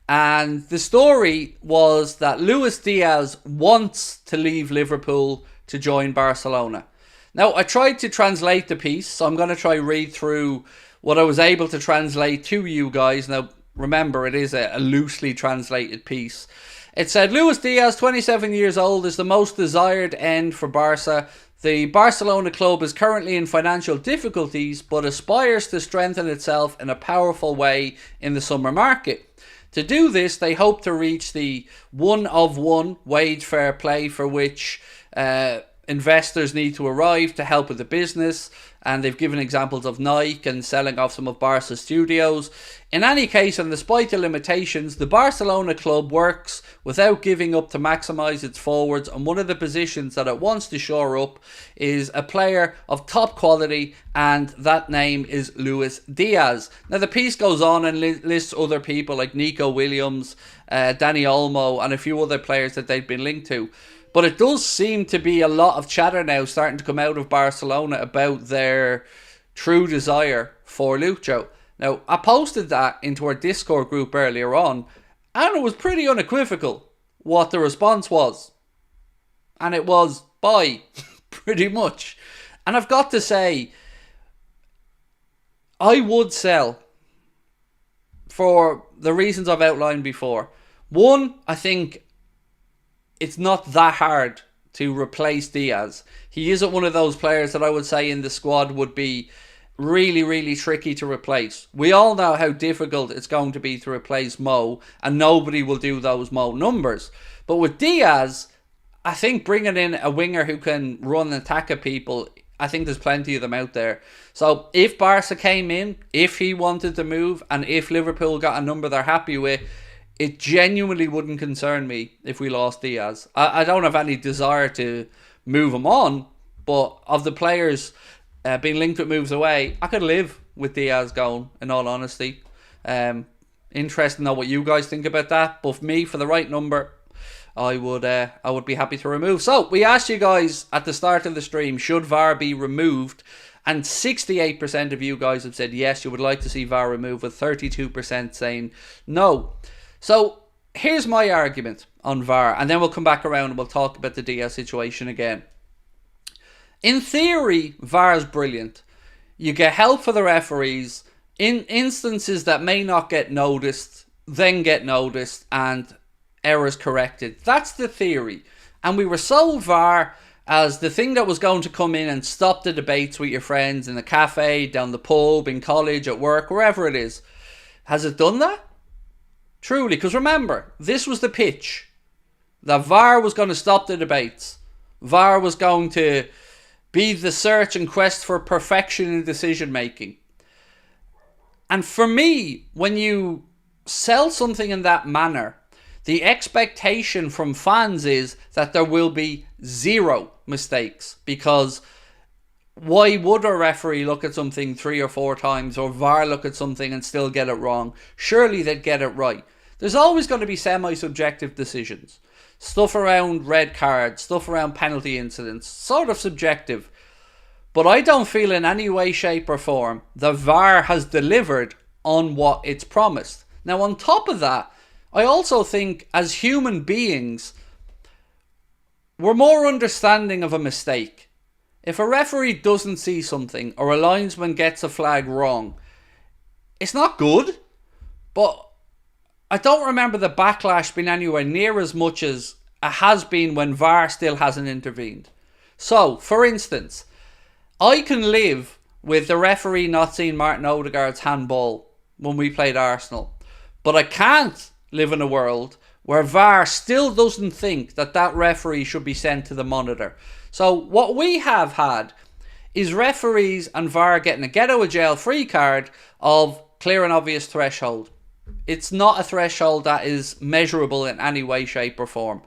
And the story was that Luis Diaz wants to leave Liverpool to join Barcelona. Now, I tried to translate the piece, so I'm going to try read through what I was able to translate to you guys. Now, remember, it is a loosely translated piece. It said, Luis Diaz, 27 years old, is the most desired end for Barca. The Barcelona club is currently in financial difficulties, but aspires to strengthen itself in a powerful way in the summer market. To do this, they hope to reach the 1-of-1 wage fair play for which investors need to arrive to help with the business, and they've given examples of Nike and selling off some of Barca's studios. In any case, and despite the limitations, the Barcelona club works without giving up to maximise its forwards, and one of the positions that it wants to shore up is a player of top quality, and that name is Luis Diaz. Now the piece goes on and lists other people like Nico Williams, Dani Olmo, and a few other players that they've been linked to. But it does seem to be a lot of chatter now starting to come out of Barcelona about their true desire for Lucho. Now, I posted that into our Discord group earlier on, and it was pretty unequivocal what the response was. And it was, bye, pretty much. And I've got to say, I would sell for the reasons I've outlined before. One, I think it's not that hard to replace Diaz. He isn't one of those players that I would say in the squad would be really, really tricky to replace. We all know how difficult it's going to be to replace Mo, and nobody will do those Mo numbers. But with Diaz, I think bringing in a winger who can run and attack at people, I think there's plenty of them out there. So if Barca came in, if he wanted to move, and if Liverpool got a number they're happy with, it genuinely wouldn't concern me if we lost Diaz. I don't have any desire to move him on, but of the players being linked with moves away, I could live with Diaz going, in all honesty. Interested to know what you guys think about that, but for me, for the right number, I would be happy to remove. So, we asked you guys at the start of the stream, should VAR be removed? And 68% of you guys have said yes, you would like to see VAR removed, with 32% saying no. So, here's my argument on VAR, and then we'll come back around and we'll talk about the Diaz situation again. In theory, VAR is brilliant. You get help for the referees in instances that may not get noticed, then get noticed, and errors corrected. That's the theory. And we were sold VAR as the thing that was going to come in and stop the debates with your friends in the cafe, down the pub, in college, at work, wherever it is. Has it done that? Truly, because remember, this was the pitch. That VAR was going to stop the debates. VAR was going to be the search and quest for perfection in decision making. And for me, when you sell something in that manner, the expectation from fans is that there will be zero mistakes, because why would a referee look at something 3 or 4 times, or VAR look at something and still get it wrong? Surely they'd get it right. There's always going to be semi-subjective decisions. Stuff around red cards, stuff around penalty incidents, sort of subjective. But I don't feel in any way, shape or form the VAR has delivered on what it's promised. Now, on top of that, I also think as human beings, we're more understanding of a mistake. If a referee doesn't see something, or a linesman gets a flag wrong, it's not good. But I don't remember the backlash being anywhere near as much as it has been when VAR still hasn't intervened. So, for instance, I can live with the referee not seeing Martin Odegaard's handball when we played Arsenal. But I can't live in a world where VAR still doesn't think that that referee should be sent to the monitor. So what we have had is referees and VAR getting a get out of jail free card of clear and obvious threshold. It's not a threshold that is measurable in any way, shape or form.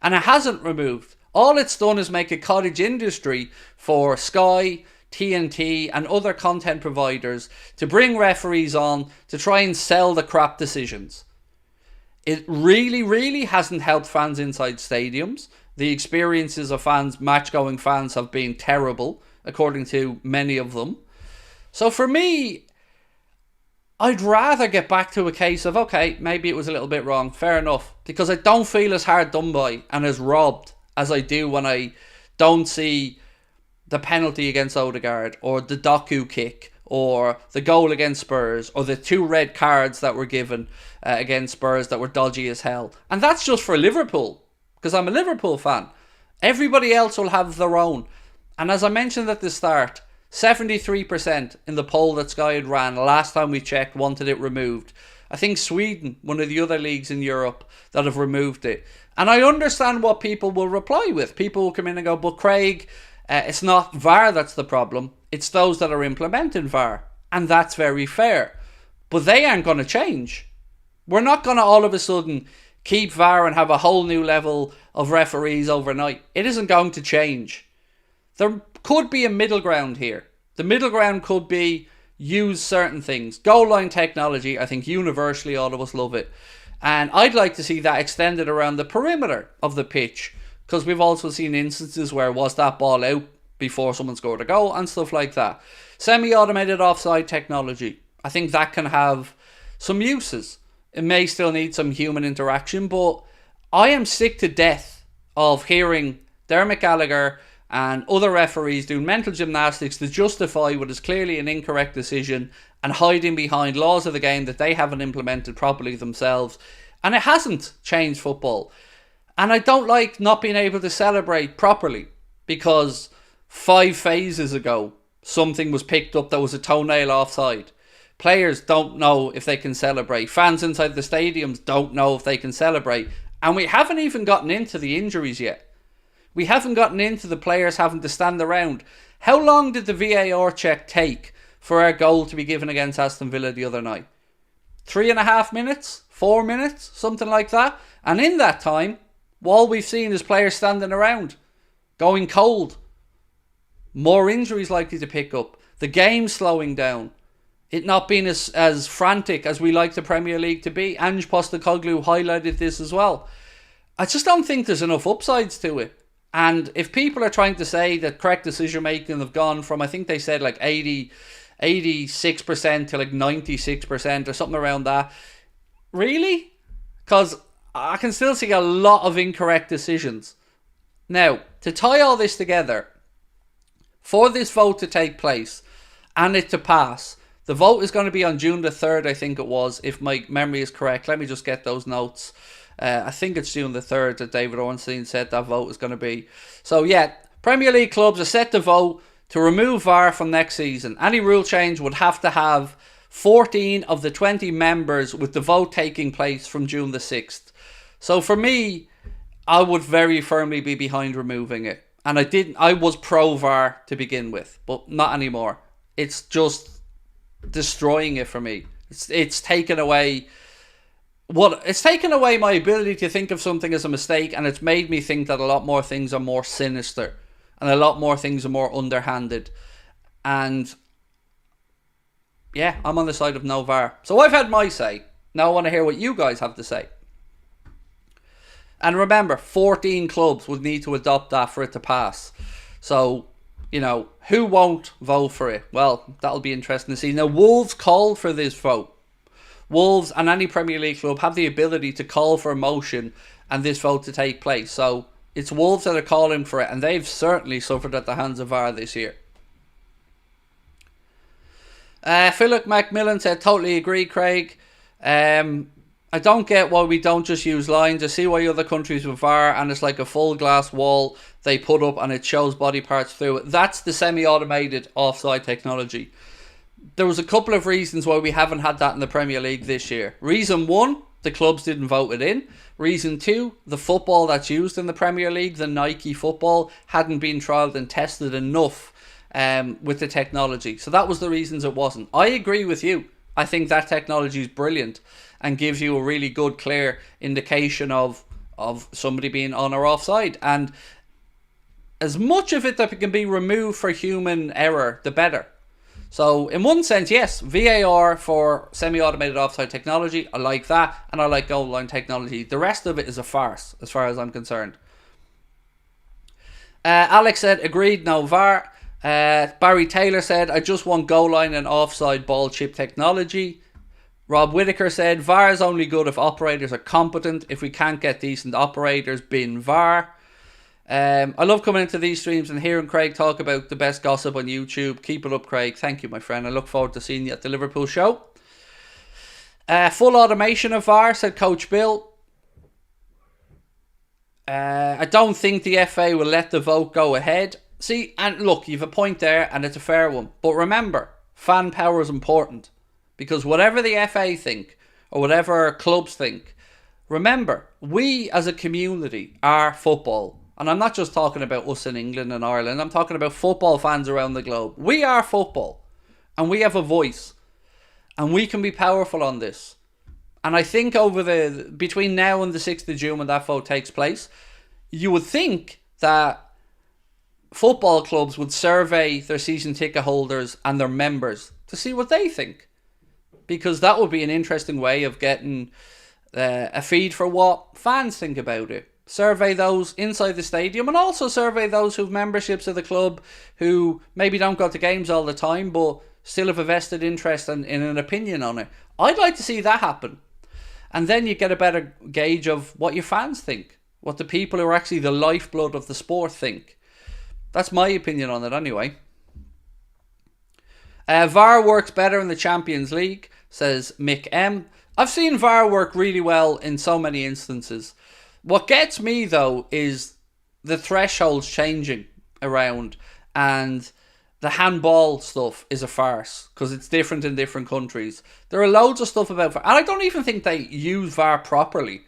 And it hasn't removed. All it's done is make a cottage industry for Sky, TNT and other content providers to bring referees on to try and sell the crap decisions. It really hasn't helped fans inside stadiums. The experiences of fans, match-going fans, have been terrible, according to many of them. So for me, I'd rather get back to a case of, okay, maybe it was a little bit wrong, fair enough, because I don't feel as hard done by and as robbed as I do when I don't see the penalty against Odegaard, or the Doku kick, or the goal against Spurs, or the 2 red cards that were given against Spurs that were dodgy as hell. And that's just for Liverpool, because I'm a Liverpool fan. Everybody else will have their own. And as I mentioned at the start, 73% in the poll that Sky had ran last time we checked wanted it removed. I think Sweden, one of the other leagues in Europe that have removed it. And I understand what people will reply with. People will come in and go, but Craig, it's not VAR that's the problem. It's those that are implementing VAR. And that's very fair. But they aren't going to change. We're not going to all of a sudden keep VAR and have a whole new level of referees overnight. It isn't going to change. There could be a middle ground here. The middle ground could be use certain things. Goal line technology, I think universally all of us love it. And I'd like to see that extended around the perimeter of the pitch, because we've also seen instances where was that ball out before someone scored a goal and stuff like that. Semi-automated offside technology, I think that can have some uses. It may still need some human interaction, but I am sick to death of hearing Dermot Gallagher and other referees doing mental gymnastics to justify what is clearly an incorrect decision and hiding behind laws of the game that they haven't implemented properly themselves. And it hasn't changed football. And I don't like not being able to celebrate properly because 5 phases ago something was picked up that was a toenail offside. Players don't know if they can celebrate. Fans inside the stadiums don't know if they can celebrate. And we haven't even gotten into the injuries yet. We haven't gotten into the players having to stand around. How long did the VAR check take for our goal to be given against Aston Villa the other night? 3.5 minutes? 4 minutes? Something like that. And in that time, all we've seen is players standing around, going cold. More injuries likely to pick up. The game slowing down. It not being as frantic as we like the Premier League to be. Ange Postecoglou highlighted this as well. I just don't think there's enough upsides to it. And if people are trying to say that correct decision making have gone from, I think they said like 86% to like 96% or something around that. Really? Because I can still see a lot of incorrect decisions. Now, to tie all this together, for this vote to take place and it to pass, the vote is going to be on June the 3rd, I think it was, if my memory is correct. Let me just get those notes. I think it's June the 3rd that David Ornstein said that vote is going to be. So yeah, Premier League clubs are set to vote to remove VAR from next season. Any rule change would have to have 14 of the 20 members, with the vote taking place from June the 6th. So for me, I would very firmly be behind removing it. And I was pro VAR to begin with, but not anymore. It's just destroying it for me. It's taken away it's taken away my ability to think of something as a mistake, and it's made me think that a lot more things are more sinister and a lot more things are more underhanded. And yeah, I'm on the side of no VAR. So I've had my say. Now I want to hear what you guys have to say. And remember, 14 clubs would need to adopt that for it to pass. So, you know, who won't vote for it? Well, that'll be interesting to see. Now, Wolves called for this vote. Wolves and any Premier League club have the ability to call for a motion and this vote to take place. So it's Wolves that are calling for it, and they've certainly suffered at the hands of VAR this year. Philip Macmillan said, totally agree, Craig. I don't get why we don't just use lines. I see why other countries with VAR and it's like a full glass wall they put up and it shows body parts through it. That's the semi-automated offside technology. There was a couple of reasons why we haven't had that in the Premier League this year. Reason 1, the clubs didn't vote it in. Reason 2, the football that's used in the Premier League, the Nike football, hadn't been trialled and tested enough with the technology. So that was the reasons it wasn't. I agree with you. I think that technology is brilliant and gives you a really good, clear indication of somebody being on or offside. And as much of it that can be removed for human error, the better. So in one sense, yes, VAR for semi-automated offside technology, I like that, and I like goal line technology. The rest of it is a farce, as far as I'm concerned. Alex said, agreed, no VAR. Barry Taylor said, I just want goal line and offside ball chip technology. Rob Whitaker said, VAR is only good if operators are competent. If we can't get decent operators, bin VAR. I love coming into these streams and hearing Craig talk about the best gossip on YouTube. Keep it up, Craig. Thank you, my friend. I look forward to seeing you at the Liverpool show. Full automation of VAR, said Coach Bill. I don't think the FA will let the vote go ahead. See, and look, you've a point there, and it's a fair one. But remember, fan power is important. Because whatever the FA think, or whatever clubs think. Remember, we as a community are football. And I'm not just talking about us in England and Ireland. I'm talking about football fans around the globe. We are football. And we have a voice. And we can be powerful on this. And I think between now and the 6th of June when that vote takes place, you would think that football clubs would survey their season ticket holders and their members to see what they think. Because that would be an interesting way of getting a feed for what fans think about it. Survey those inside the stadium and also survey those who have memberships of the club who maybe don't go to games all the time but still have a vested interest in an opinion on it. I'd like to see that happen. And then you get a better gauge of what your fans think. What the people who are actually the lifeblood of the sport think. That's my opinion on it anyway. VAR works better in the Champions League, says Mick M. I've seen VAR work really well in so many instances. What gets me though is the thresholds changing around, and the handball stuff is a farce because it's different in different countries. There are loads of stuff about VAR, and I don't even think they use VAR properly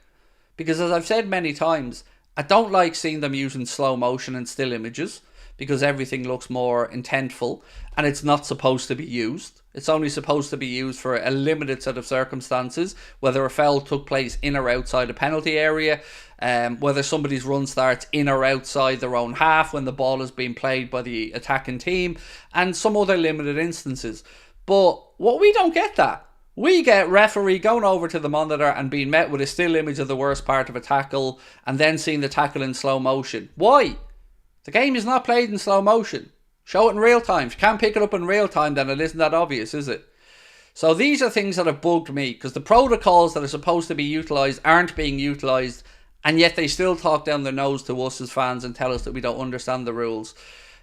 because, as I've said many times, I don't like seeing them using slow motion and still images because everything looks more intentful and it's not supposed to be used. It's only supposed to be used for a limited set of circumstances, whether a foul took place in or outside a penalty area, whether somebody's run starts in or outside their own half when the ball is being played by the attacking team, and some other limited instances. But what we don't get that. We get referee going over to the monitor and being met with a still image of the worst part of a tackle and then seeing the tackle in slow motion. Why? The game is not played in slow motion. Show it in real time. If you can't pick it up in real time, then it isn't that obvious, is it? So these are things that have bugged me because the protocols that are supposed to be utilised aren't being utilised, and yet they still talk down their nose to us as fans and tell us that we don't understand the rules.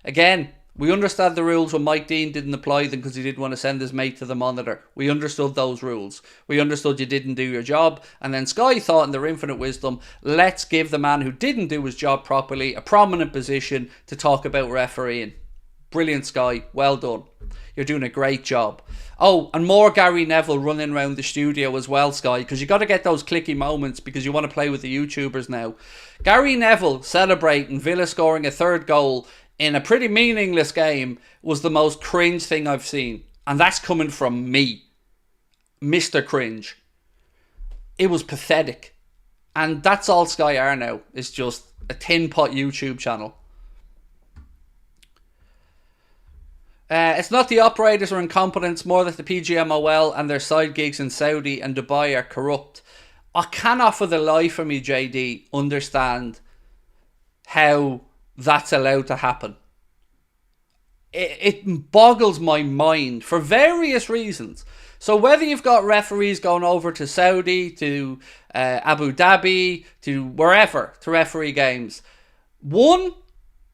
Again, we understand the rules when Mike Dean didn't apply them because he didn't want to send his mate to the monitor. We understood those rules. We understood you didn't do your job. And then Sky thought in their infinite wisdom, let's give the man who didn't do his job properly a prominent position to talk about refereeing. Brilliant, Sky. Well done. You're doing a great job. Oh, and more Gary Neville running around the studio as well, Sky, because you got to get those clicky moments because you want to play with the YouTubers now. Gary Neville celebrating Villa scoring a third goal in a pretty meaningless game was the most cringe thing I've seen. And that's coming from me, Mr. Cringe. It was pathetic. And that's all Sky are now. It's just a tin pot YouTube channel. It's not the operators or incompetence, more that the PGMOL and their side gigs in Saudi and Dubai are corrupt. I cannot for the life of me, JD, understand how that's allowed to happen. It boggles my mind for various reasons. So whether you've got referees going over to Saudi, to Abu Dhabi, to wherever to referee games, one,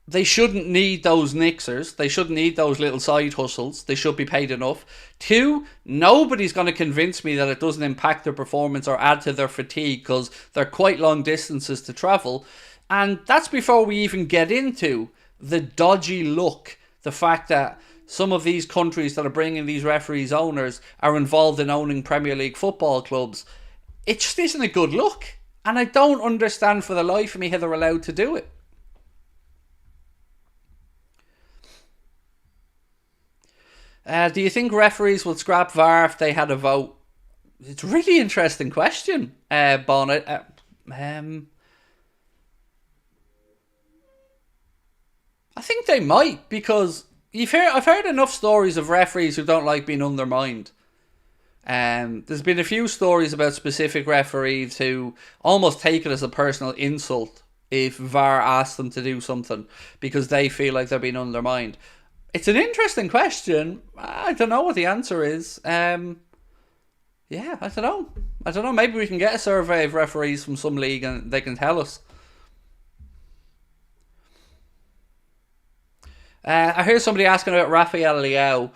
they shouldn't need those nixers. They shouldn't need those little side hustles. They should be paid enough. Two, nobody's going to convince me that it doesn't impact their performance or add to their fatigue because they're quite long distances to travel. And that's before we even get into the dodgy look. The fact that some of these countries that are bringing these referees owners are involved in owning Premier League football clubs. It just isn't a good look. And I don't understand for the life of me how they're allowed to do it. Do you think referees would scrap VAR if they had a vote? It's a really interesting question, Bonnet. I think they might, because I've heard enough stories of referees who don't like being undermined. There's been a few stories about specific referees who almost take it as a personal insult if VAR asks them to do something because they feel like they're being undermined. It's an interesting question. I don't know what the answer is. Yeah, I don't know. Maybe we can get a survey of referees from some league and they can tell us. I hear somebody asking about Rafael Leao.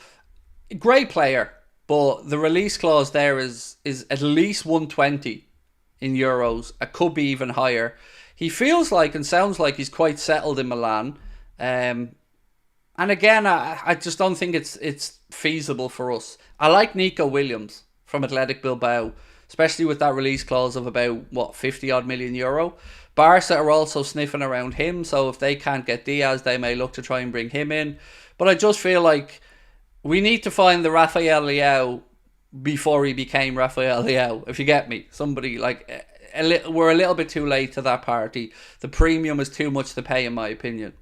Great player, but the release clause there is at least 120 in euros. It could be even higher. He feels like and sounds like he's quite settled in Milan. And again, I just don't think it's feasible for us. I like Nico Williams from Athletic Bilbao. especially with that release clause of about, 50 odd million euro. Barca are also sniffing around him, so if they can't get Diaz, they may look to try and bring him in. But I just feel like we need to find the Rafael Leao before he became Rafael Leao, if you get me. Somebody like, we're a little bit too late to that party. The premium is too much to pay, in my opinion.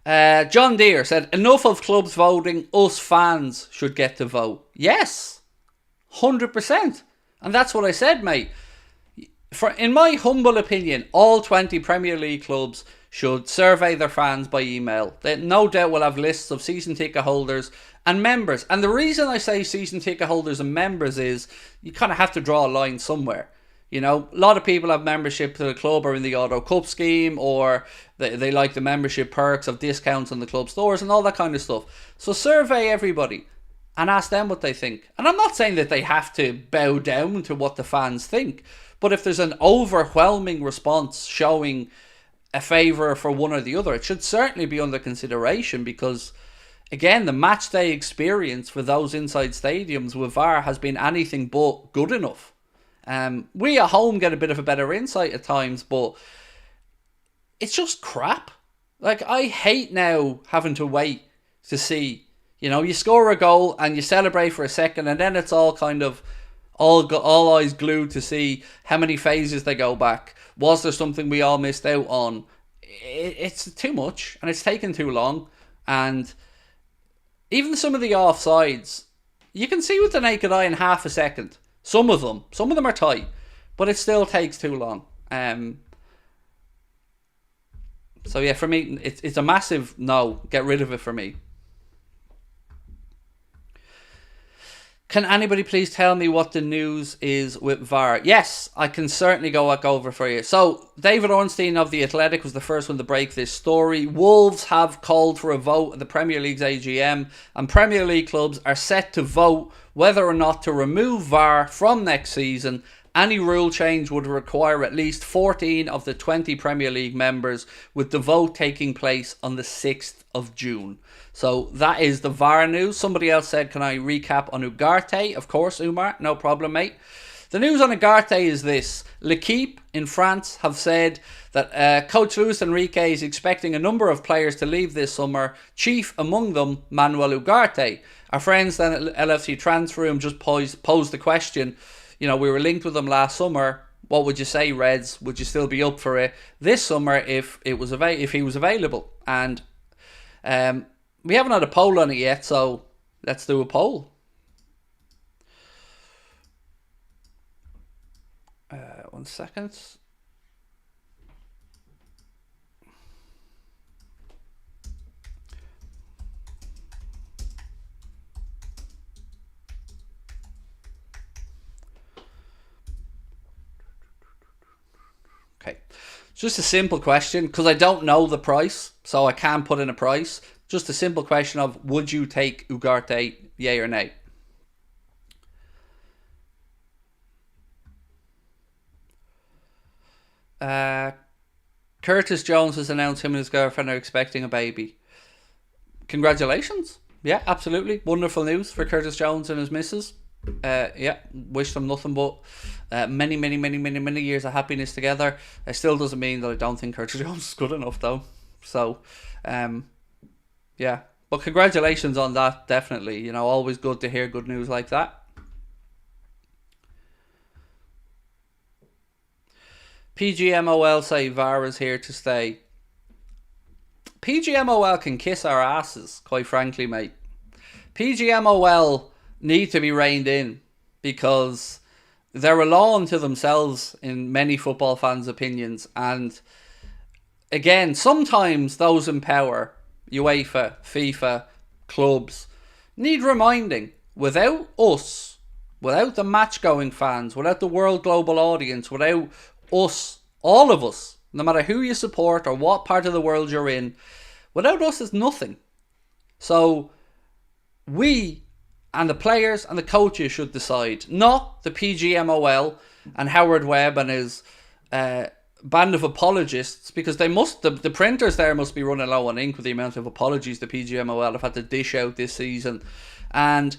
John Deere said, enough of clubs voting, us fans should get to vote. Yes, 100%. And that's what I said, mate. In my humble opinion, all 20 Premier League clubs should survey their fans by email. They no doubt will have lists of season ticket holders and members. And the reason I say season ticket holders and members is you kind of have to draw a line somewhere. You know, a lot of people have membership to the club or in the Auto Cup scheme, or they like the membership perks of discounts on the club stores and all that kind of stuff. So survey everybody and ask them what they think. And I'm not saying that they have to bow down to what the fans think, but if there's an overwhelming response showing a favour for one or the other, it should certainly be under consideration, because again, the match day experience for those inside stadiums with VAR has been anything but good enough. We at home get a bit of a better insight at times, but it's just crap. Like, I hate now having to wait to see, you know, you score a goal and you celebrate for a second, and then it's all kind of all eyes glued to see how many phases they go back. Was there something we all missed out on? It's too much, and it's taken too long. And even some of the offsides, you can see with the naked eye in half a second. Some of them are tight, but it still takes too long. So yeah, for me, it's a massive no. Get rid of it for me. Can anybody please tell me what the news is with VAR? Yes, I can certainly go back over for you. So, David Ornstein of The Athletic was the first one to break this story. Wolves have called for a vote at the Premier League's AGM, and Premier League clubs are set to vote whether or not to remove VAR from next season. Any rule change would require at least 14 of the 20 Premier League members, with the vote taking place on the 6th of June. So that is the VAR news. Somebody else said, can I recap on Ugarte? Of course, Umar, no problem, mate. The news on Ugarte is this. L'Equipe in France have said that coach Luis Enrique is expecting a number of players to leave this summer, chief among them Manuel Ugarte. Our friends then at LFC Transfer Room just posed the question, you know, we were linked with them last summer. What would you say, Reds? Would you still be up for it this summer if he was available? And we haven't had a poll on it yet, so let's do a poll. One second. Okay. It's just a simple question, because I don't know the price, so I can't put in a price. Just a simple question of, would you take Ugarte, yay or nay? Curtis Jones has announced him and his girlfriend are expecting a baby. Congratulations. Yeah, absolutely. Wonderful news for Curtis Jones and his missus. Yeah, wish them nothing but many years of happiness together. It still doesn't mean that I don't think Curtis Jones is good enough, though. So, yeah. But congratulations on that, definitely. You know, always good to hear good news like that. PGMOL say VAR is here to stay. PGMOL can kiss our asses, quite frankly, mate. PGMOL need to be reined in, because they're a law unto themselves in many football fans' opinions. And again, sometimes those in power, UEFA, FIFA, clubs, need reminding. Without us, without the match-going fans, without the world global audience, without us, all of us, no matter who you support or what part of the world you're in, without us is nothing. So we and the players and the coaches should decide, not the PGMOL and Howard Webb and his band of apologists, because the printers there must be running low on ink with the amount of apologies the PGMOL have had to dish out this season. And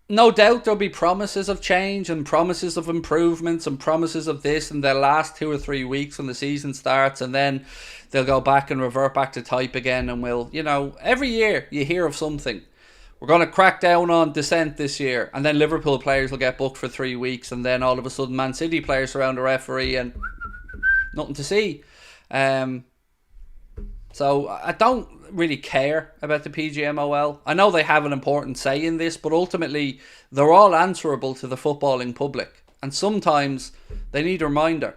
no doubt there'll be promises of change and promises of improvements and promises of this in their last 2 or 3 weeks when the season starts, and then they'll go back and revert back to type again, and every year you hear of something. We're going to crack down on dissent this year, and then Liverpool players will get booked for 3 weeks, and then all of a sudden Man City players surround the referee and nothing to see. So I don't really care about the PGMOL. I know they have an important say in this, but ultimately they're all answerable to the footballing public, and sometimes they need a reminder.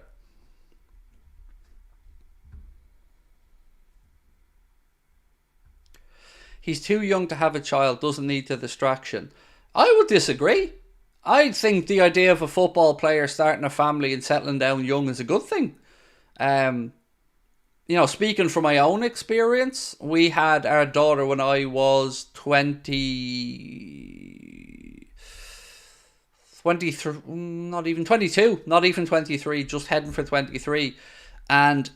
He's too young to have a child, doesn't need the distraction. I would disagree. I think the idea of a football player starting a family and settling down young is a good thing. Speaking from my own experience, we had our daughter when I was 23, not even 22, not even 23, just heading for 23. And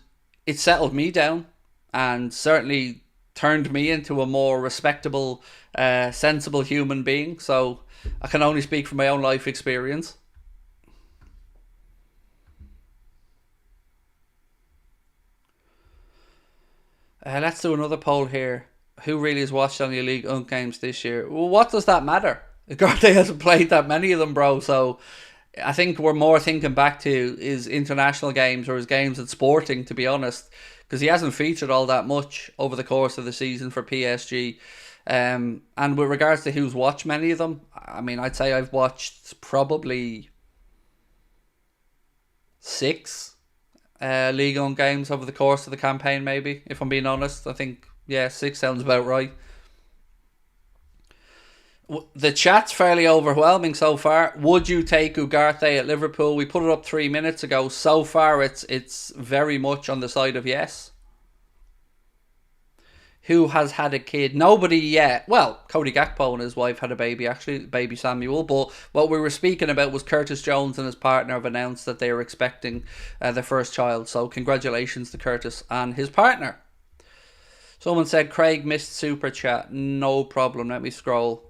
it settled me down and certainly turned me into a more respectable, sensible human being. So I can only speak from my own life experience. Let's do another poll here. Who really has watched any League One games this year? Well, what does that matter? Ugarte hasn't played that many of them, bro. So I think we're more thinking back to his international games or his games at Sporting, to be honest, because he hasn't featured all that much over the course of the season for PSG. And with regards to who's watched many of them, I mean, I'd say I've watched probably 6 League One games over the course of the campaign, maybe, if I'm being honest. I think, 6 sounds about right. The chat's fairly overwhelming so far. Would you take Ugarte at Liverpool? We put it up 3 minutes ago. So far, it's very much on the side of yes. Who has had a kid? Nobody yet. Well, Cody Gakpo and his wife had a baby, actually, baby Samuel. But what we were speaking about was Curtis Jones and his partner have announced that they are expecting their first child. So congratulations to Curtis and his partner. Someone said Craig missed Super Chat. No problem. Let me scroll.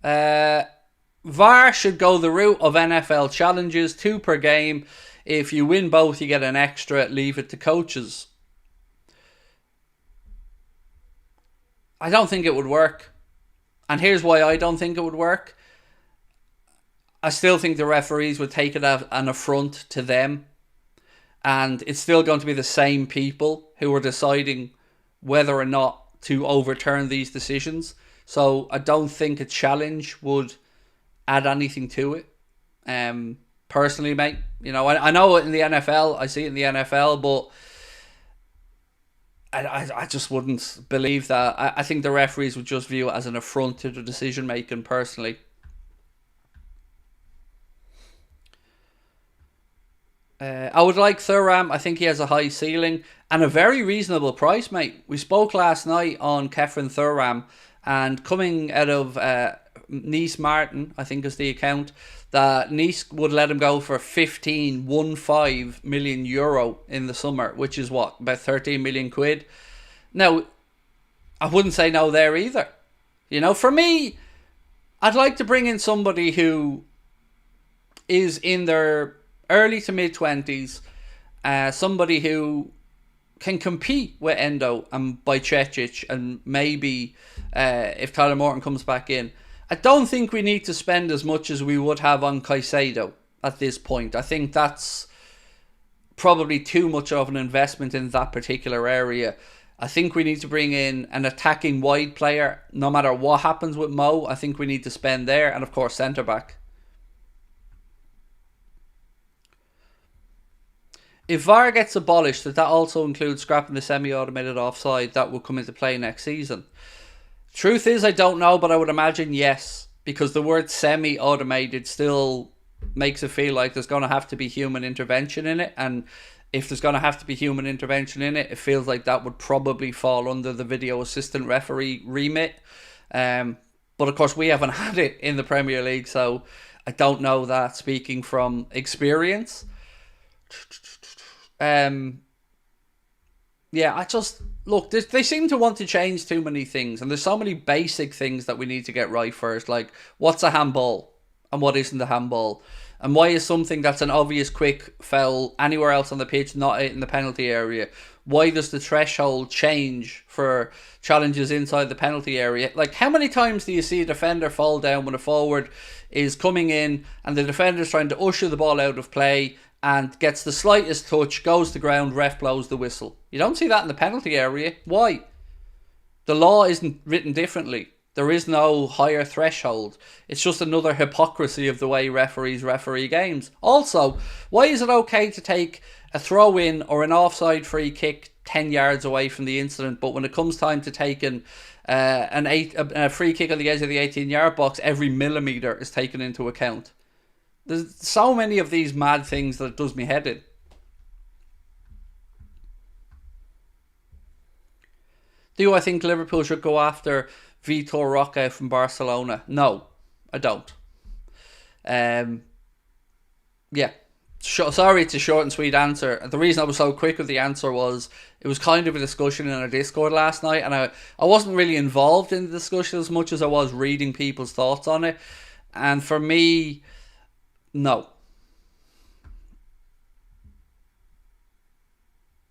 VAR should go the route of NFL challenges, 2 per game. If you win both, you get an extra. Leave it to coaches. I don't think it would work. And here's why I don't think it would work. I still think the referees would take it as an affront to them. And it's still going to be the same people who are deciding whether or not to overturn these decisions. So I don't think a challenge would add anything to it. Personally, mate. I know it in the NFL. I see it in the NFL, but I just wouldn't believe that. I think the referees would just view it as an affront to the decision making, personally. I would like Thuram. I think he has a high ceiling and a very reasonable price, mate. We spoke last night on Kefren Thuram, and coming out of Nice Martin, I think is the account, that Nice would let him go for 15 million euro in the summer, which is what, about 13 million quid. Now, I wouldn't say no there either. For me, I'd like to bring in somebody who is in their early to mid 20s, somebody who can compete with Endo and Bajcetic, and maybe if Tyler Morton comes back in. I don't think we need to spend as much as we would have on Caicedo at this point. I think that's probably too much of an investment in that particular area. I think we need to bring in an attacking wide player. No matter what happens with Mo, I think we need to spend there. And of course, centre-back. If VAR gets abolished, does that also include scrapping the semi-automated offside that will come into play next season? Truth is, I don't know, but I would imagine yes, because the word semi-automated still makes it feel like there's going to have to be human intervention in it, and if there's going to have to be human intervention in it, it feels like that would probably fall under the video assistant referee remit. But of course, we haven't had it in the Premier League, so I don't know that speaking from experience. Yeah, I just look. They seem to want to change too many things, and there's so many basic things that we need to get right first. Like, what's a handball, and what isn't a handball, and why is something that's an obvious quick foul anywhere else on the pitch not in the penalty area? Why does the threshold change for challenges inside the penalty area? Like, how many times do you see a defender fall down when a forward is coming in and the defender's trying to usher the ball out of play and gets the slightest touch, goes to ground, ref blows the whistle? You don't see that in the penalty area. Why? The law isn't written differently. There is no higher threshold. It's just another hypocrisy of the way referees referee games. Also, why is it okay to take a throw-in or an offside free kick 10 yards away from the incident, but when it comes time to taking a free kick on the edge of the 18-yard box, every millimetre is taken into account? There's so many of these mad things that it does me head in. Do I think Liverpool should go after Vitor Roque from Barcelona? No, I don't. Yeah. Sorry, it's a short and sweet answer. The reason I was so quick with the answer was it was kind of a discussion in our Discord last night, and I wasn't really involved in the discussion as much as I was reading people's thoughts on it. And for me, no.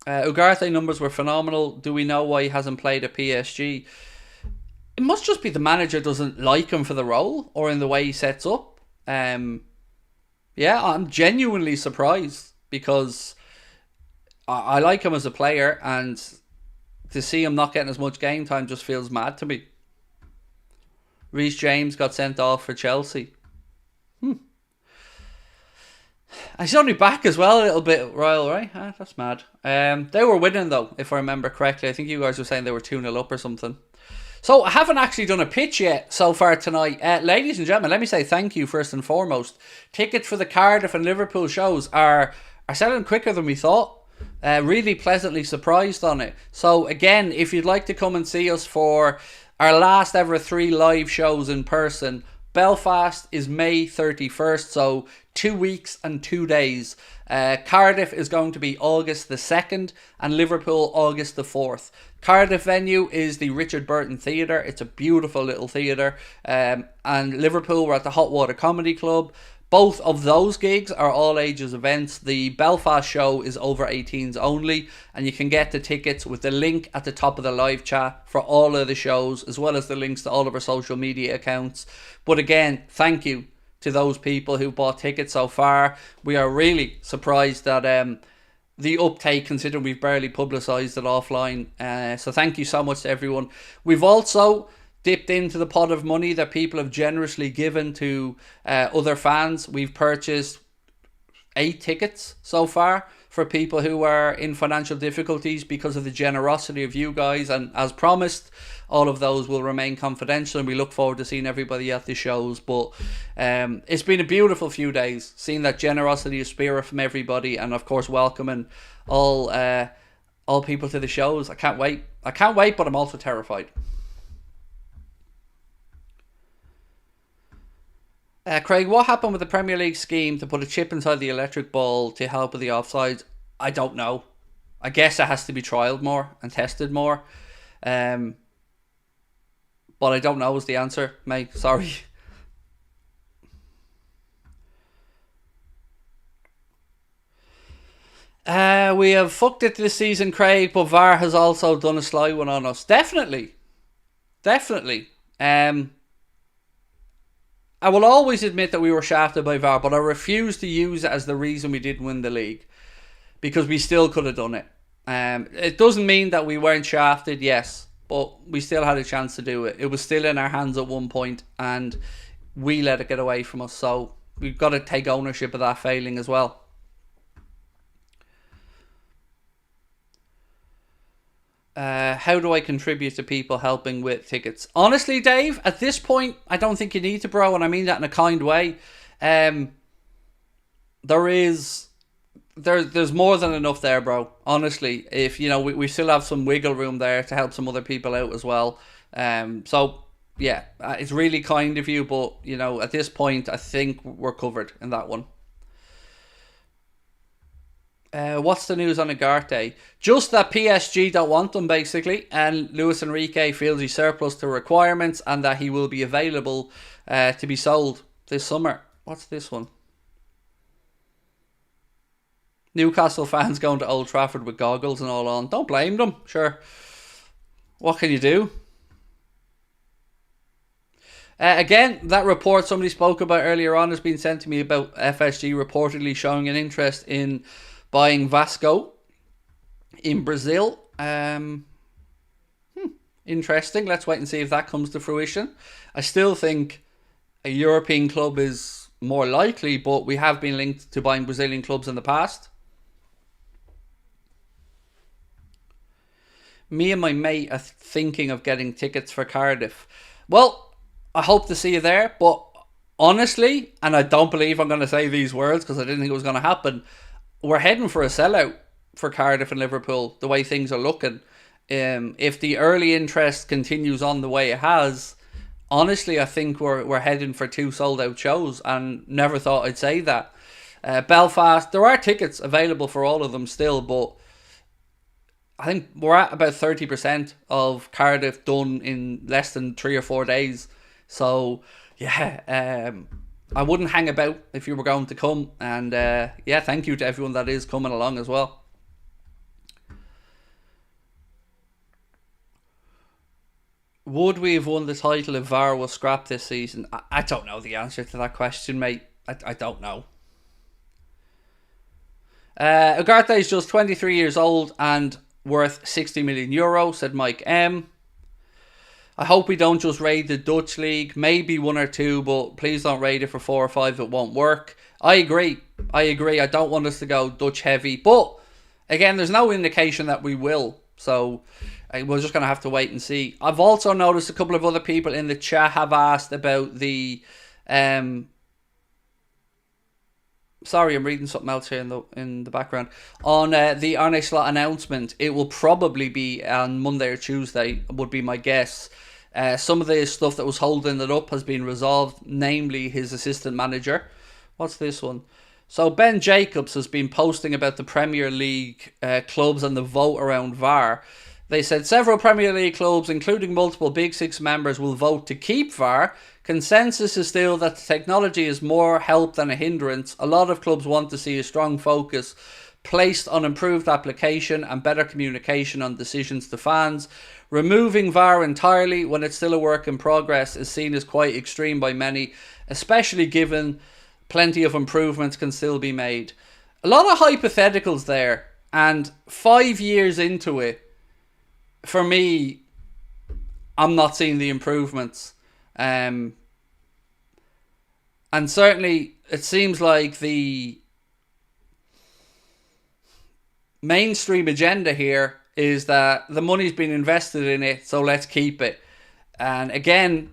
Ugarte numbers were phenomenal. Do we know why he hasn't played at PSG? It must just be the manager doesn't like him for the role or in the way he sets up. Yeah, I'm genuinely surprised because I like him as a player, and to see him not getting as much game time just feels mad to me. Reece James got sent off for Chelsea. He's only back as well a little bit, Royal, right? That's mad. They were winning though, if I remember correctly. I think you guys were saying they were 2-0 up or something. So I haven't actually done a pitch yet so far tonight. Ladies and gentlemen, let me say thank you first and foremost. Tickets for the Cardiff and Liverpool shows are selling quicker than we thought. Really pleasantly surprised on it. So again, if you'd like to come and see us for our last ever 3 live shows in person, Belfast is May 31st, so 2 weeks and 2 days. Cardiff is going to be August the 2nd and Liverpool August the 4th. Cardiff venue is the Richard Burton Theatre. It's a beautiful little theatre. And Liverpool, we're at the Hot Water Comedy Club. Both of those gigs are all ages events. The Belfast show is over 18s only, and you can get the tickets with the link at the top of the live chat for all of the shows, as well as the links to all of our social media accounts. But again, thank you to those people who bought tickets so far. We are really surprised at the uptake, considering we've barely publicised it offline. So thank you so much to everyone. We've also dipped into the pot of money that people have generously given to other fans. We've purchased 8 tickets so far for people who are in financial difficulties because of the generosity of you guys, and as promised, all of those will remain confidential, and we look forward to seeing everybody at the shows. But it's been a beautiful few days, seeing that generosity of spirit from everybody, and of course welcoming all people to the shows. I can't wait, but I'm also terrified. Craig, what happened with the Premier League scheme to put a chip inside the electric ball to help with the offsides? I don't know. I guess it has to be trialled more and tested more. But I don't know is the answer, mate. Sorry. We have fucked it this season, Craig, but VAR has also done a sly one on us. Definitely. I will always admit that we were shafted by VAR, but I refuse to use it as the reason we didn't win the league, because we still could have done it. It doesn't mean that we weren't shafted, yes, but we still had a chance to do it. It was still in our hands at one point, and we let it get away from us, so we've got to take ownership of that failing as well. How do I contribute to people helping with tickets? Honestly, Dave, at this point, I don't think you need to, bro, and I mean that in a kind way. There's more than enough there, bro. Honestly, if you know, we still have some wiggle room there to help some other people out as well. So yeah, it's really kind of you, but you know, at this point, I think we're covered in that one. What's the news on Ugarte? Just that PSG don't want them, basically, and Luis Enrique feels he's surplus to requirements and that he will be available to be sold this summer. What's this one? Newcastle fans going to Old Trafford with goggles and all on. Don't blame them, sure. What can you do? Again, that report somebody spoke about earlier on has been sent to me about FSG reportedly showing an interest in buying Vasco in Brazil. Interesting. Let's wait and see if that comes to fruition. I still think a European club is more likely, but we have been linked to buying Brazilian clubs in the past. Me and my mate are thinking of getting tickets for Cardiff. Well, I hope to see you there, but honestly, and I don't believe I'm going to say these words because I didn't think it was going to happen, we're heading for a sellout for Cardiff and Liverpool, the way things are looking. If the early interest continues on the way it has, honestly, I think we're heading for 2 sold out shows, and never thought I'd say that. Belfast, there are tickets available for all of them still, but I think we're at about 30% of Cardiff done in less than 3 or 4 days. So, yeah, I wouldn't hang about if you were going to come. And, yeah, thank you to everyone that is coming along as well. Would we have won the title if VAR was scrapped this season? I don't know the answer to that question, mate. I don't know. Ugarte is just 23 years old and worth 60 million euro, said Mike M. I hope we don't just raid the Dutch league, maybe 1 or 2, but please don't raid it for 4 or 5, it won't work. I agree. I don't want us to go Dutch heavy, but again, there's no indication that we will, so we're just going to have to wait and see. I've also noticed a couple of other people in the chat have asked about the sorry, I'm reading something else here in the background. On the Arne Slot announcement, it will probably be on Monday or Tuesday, would be my guess. Some of the stuff that was holding it up has been resolved, namely his assistant manager. What's this one? So Ben Jacobs has been posting about the Premier League clubs and the vote around VAR. They said several Premier League clubs, including multiple Big Six members, will vote to keep VAR. Consensus is still that the technology is more help than a hindrance. A lot of clubs want to see a strong focus placed on improved application and better communication on decisions to fans. Removing VAR entirely when it's still a work in progress is seen as quite extreme by many, especially given plenty of improvements can still be made. A lot of hypotheticals there, and 5 years into it, for me, I'm not seeing the improvements. And certainly it seems like the mainstream agenda here is that the money's been invested in it, so let's keep it. And again,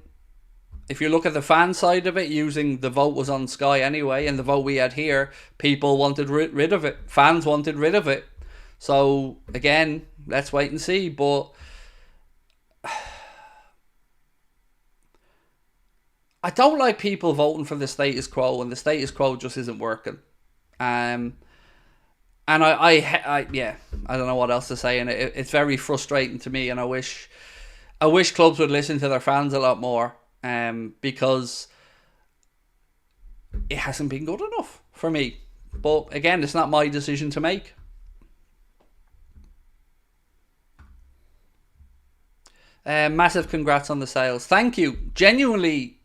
if you look at the fan side of it, using the vote was on Sky anyway, and the vote we had here, people wanted rid of it. Fans wanted rid of it. So again, let's wait and see. But I don't like people voting for the status quo, and the status quo just isn't working. And I don't know what else to say, and it's very frustrating to me, and I wish clubs would listen to their fans a lot more, because it hasn't been good enough for me. But again, it's not my decision to make. Massive congrats on the sales. Thank you. Genuinely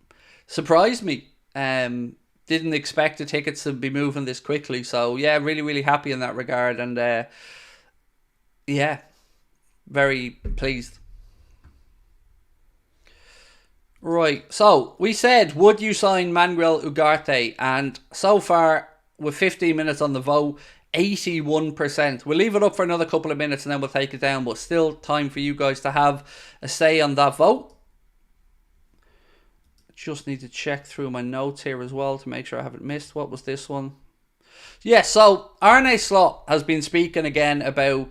surprised me. Didn't expect the tickets to be moving this quickly. So yeah, really, really happy in that regard. And yeah, very pleased. Right, so we said, would you sign Manuel Ugarte? And so far, with 15 minutes on the vote, 81%. We'll leave it up for another couple of minutes and then we'll take it down. But still time for you guys to have a say on that vote. Just need to check through my notes here as well to make sure I haven't missed. What was this one? Yeah, so Arne Slot has been speaking again about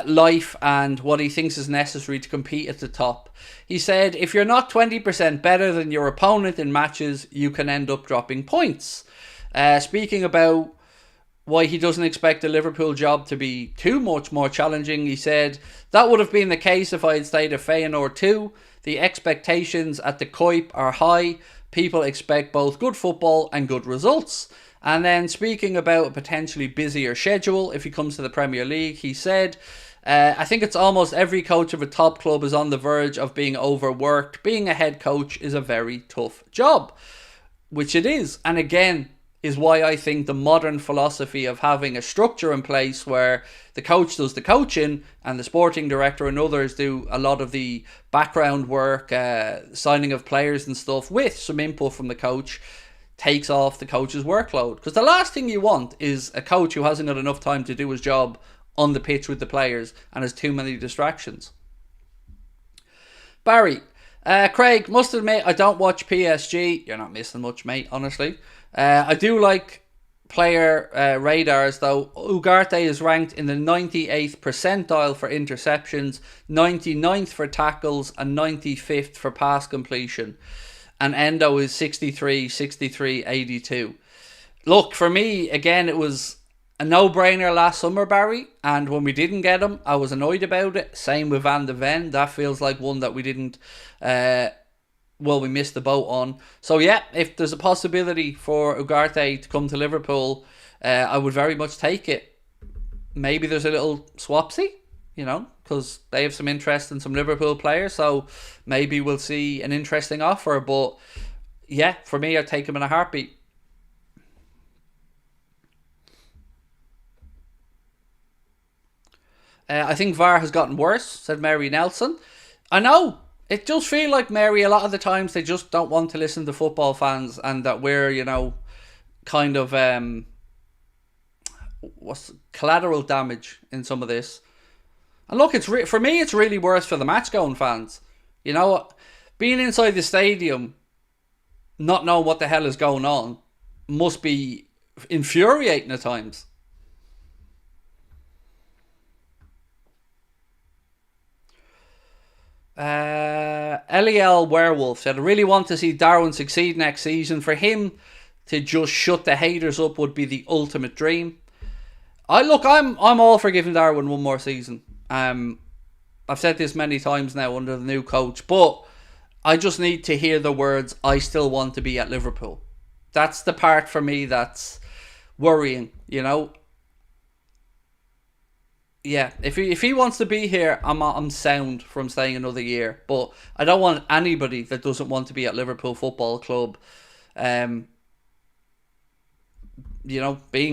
life and what he thinks is necessary to compete at the top. He said, if you're not 20% better than your opponent in matches, you can end up dropping points. Speaking about why he doesn't expect the Liverpool job to be too much more challenging. He said, that would have been the case if I had stayed at Feyenoord too. The expectations at the Kuip are high. People expect both good football and good results. And then speaking about a potentially busier schedule if he comes to the Premier League, he said, I think it's almost every coach of a top club is on the verge of being overworked. Being a head coach is a very tough job, which it is. And again, is why I think the modern philosophy of having a structure in place where the coach does the coaching and the sporting director and others do a lot of the background work, signing of players and stuff with some input from the coach, takes off the coach's workload. Because the last thing you want is a coach who hasn't got enough time to do his job on the pitch with the players and has too many distractions. Barry, Craig, must admit I don't watch PSG. You're not missing much, mate, honestly. I do like player radars though. Ugarte is ranked in the 98th percentile for interceptions, 99th for tackles and 95th for pass completion. And Endo is 63, 63, 82. Look, for me, again, it was a no-brainer last summer, Barry. And when we didn't get him, I was annoyed about it. Same with Van de Ven. That feels like one that we didn't... we missed the boat on. So yeah, if there's a possibility for Ugarte to come to Liverpool, I would very much take it. Maybe there's a little swapsy, because they have some interest in some Liverpool players. So maybe we'll see an interesting offer. But yeah, for me, I'd take him in a heartbeat. I think VAR has gotten worse, said Mary Nelson. I know. It does feel like, Mary, a lot of the times they just don't want to listen to football fans, and that we're, kind of what's collateral damage in some of this. And look, for me, it's really worse for the match-going fans. Being inside the stadium, not knowing what the hell is going on, must be infuriating at times. Eliel Werewolf said, I really want to see Darwin succeed next season. For him to just shut the haters up would be the ultimate dream. I'm all for giving Darwin one more season. I've said this many times now under the new coach, but I just need to hear the words, I still want to be at Liverpool. That's the part for me that's worrying, Yeah, if he wants to be here, I'm sound from staying another year. But I don't want anybody that doesn't want to be at Liverpool Football Club, being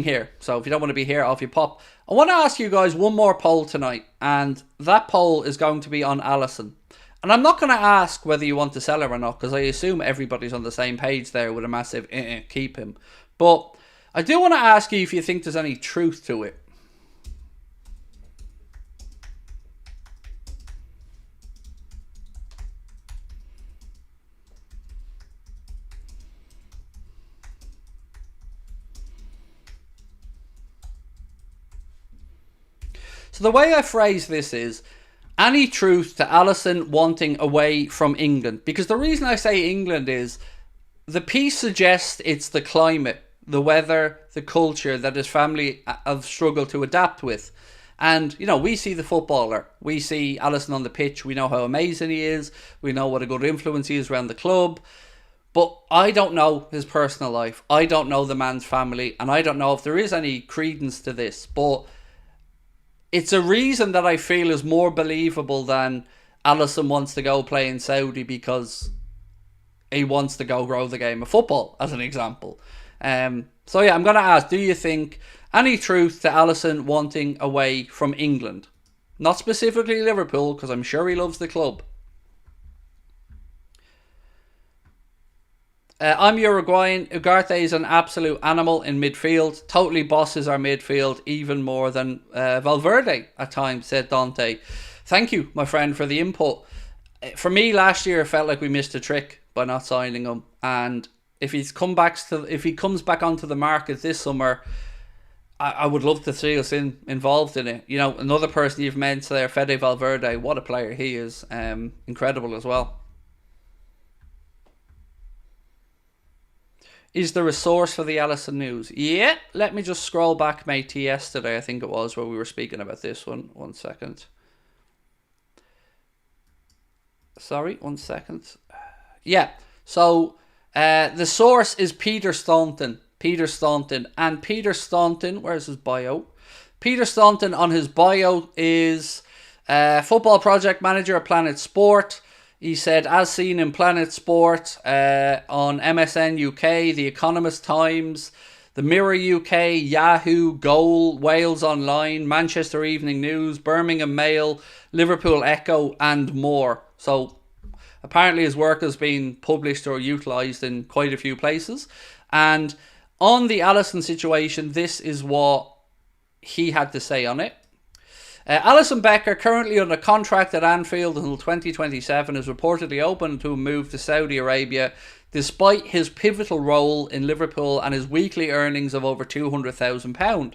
here. So if you don't want to be here, off you pop. I want to ask you guys one more poll tonight, and that poll is going to be on Alisson. And I'm not going to ask whether you want to sell him or not, because I assume everybody's on the same page there with a massive keep him. But I do want to ask you if you think there's any truth to it. So the way I phrase this is, any truth to Alisson wanting away from England? Because the reason I say England is, the piece suggests it's the climate, the weather, the culture that his family have struggled to adapt with. And, we see the footballer. We see Alisson on the pitch. We know how amazing he is. We know what a good influence he is around the club. But I don't know his personal life. I don't know the man's family. And I don't know if there is any credence to this. But it's a reason that I feel is more believable than Alisson wants to go play in Saudi because he wants to go grow the game of football, as an example. So yeah, I'm going to ask, do you think any truth to Alisson wanting away from England? Not specifically Liverpool, because I'm sure he loves the club. I'm Uruguayan. Ugarte is an absolute animal in midfield. Totally bosses our midfield even more than Valverde at times, said Dante. Thank you, my friend, for the input. For me, last year, it felt like we missed a trick by not signing him. And if he comes back onto the market this summer, I would love to see us involved in it. Another person you've mentioned there, Fede Valverde, what a player he is. Incredible as well. is there a source for the Alisson news? Yeah, let me just scroll back, mate, to yesterday, I think it was, where we were speaking about this one. 1 second. Sorry, 1 second. Yeah, so the source is Peter Staunton. And Peter Staunton, where's his bio? Peter Staunton on his bio is football project manager at Planet Sport. He said, as seen in Planet Sport, on MSN UK, The Economist Times, The Mirror UK, Yahoo, Goal, Wales Online, Manchester Evening News, Birmingham Mail, Liverpool Echo, and more. So apparently his work has been published or utilised in quite a few places. And on the Alisson situation, this is what he had to say on it. Alisson Becker, currently under contract at Anfield until 2027, is reportedly open to a move to Saudi Arabia despite his pivotal role in Liverpool and his weekly earnings of over £200,000.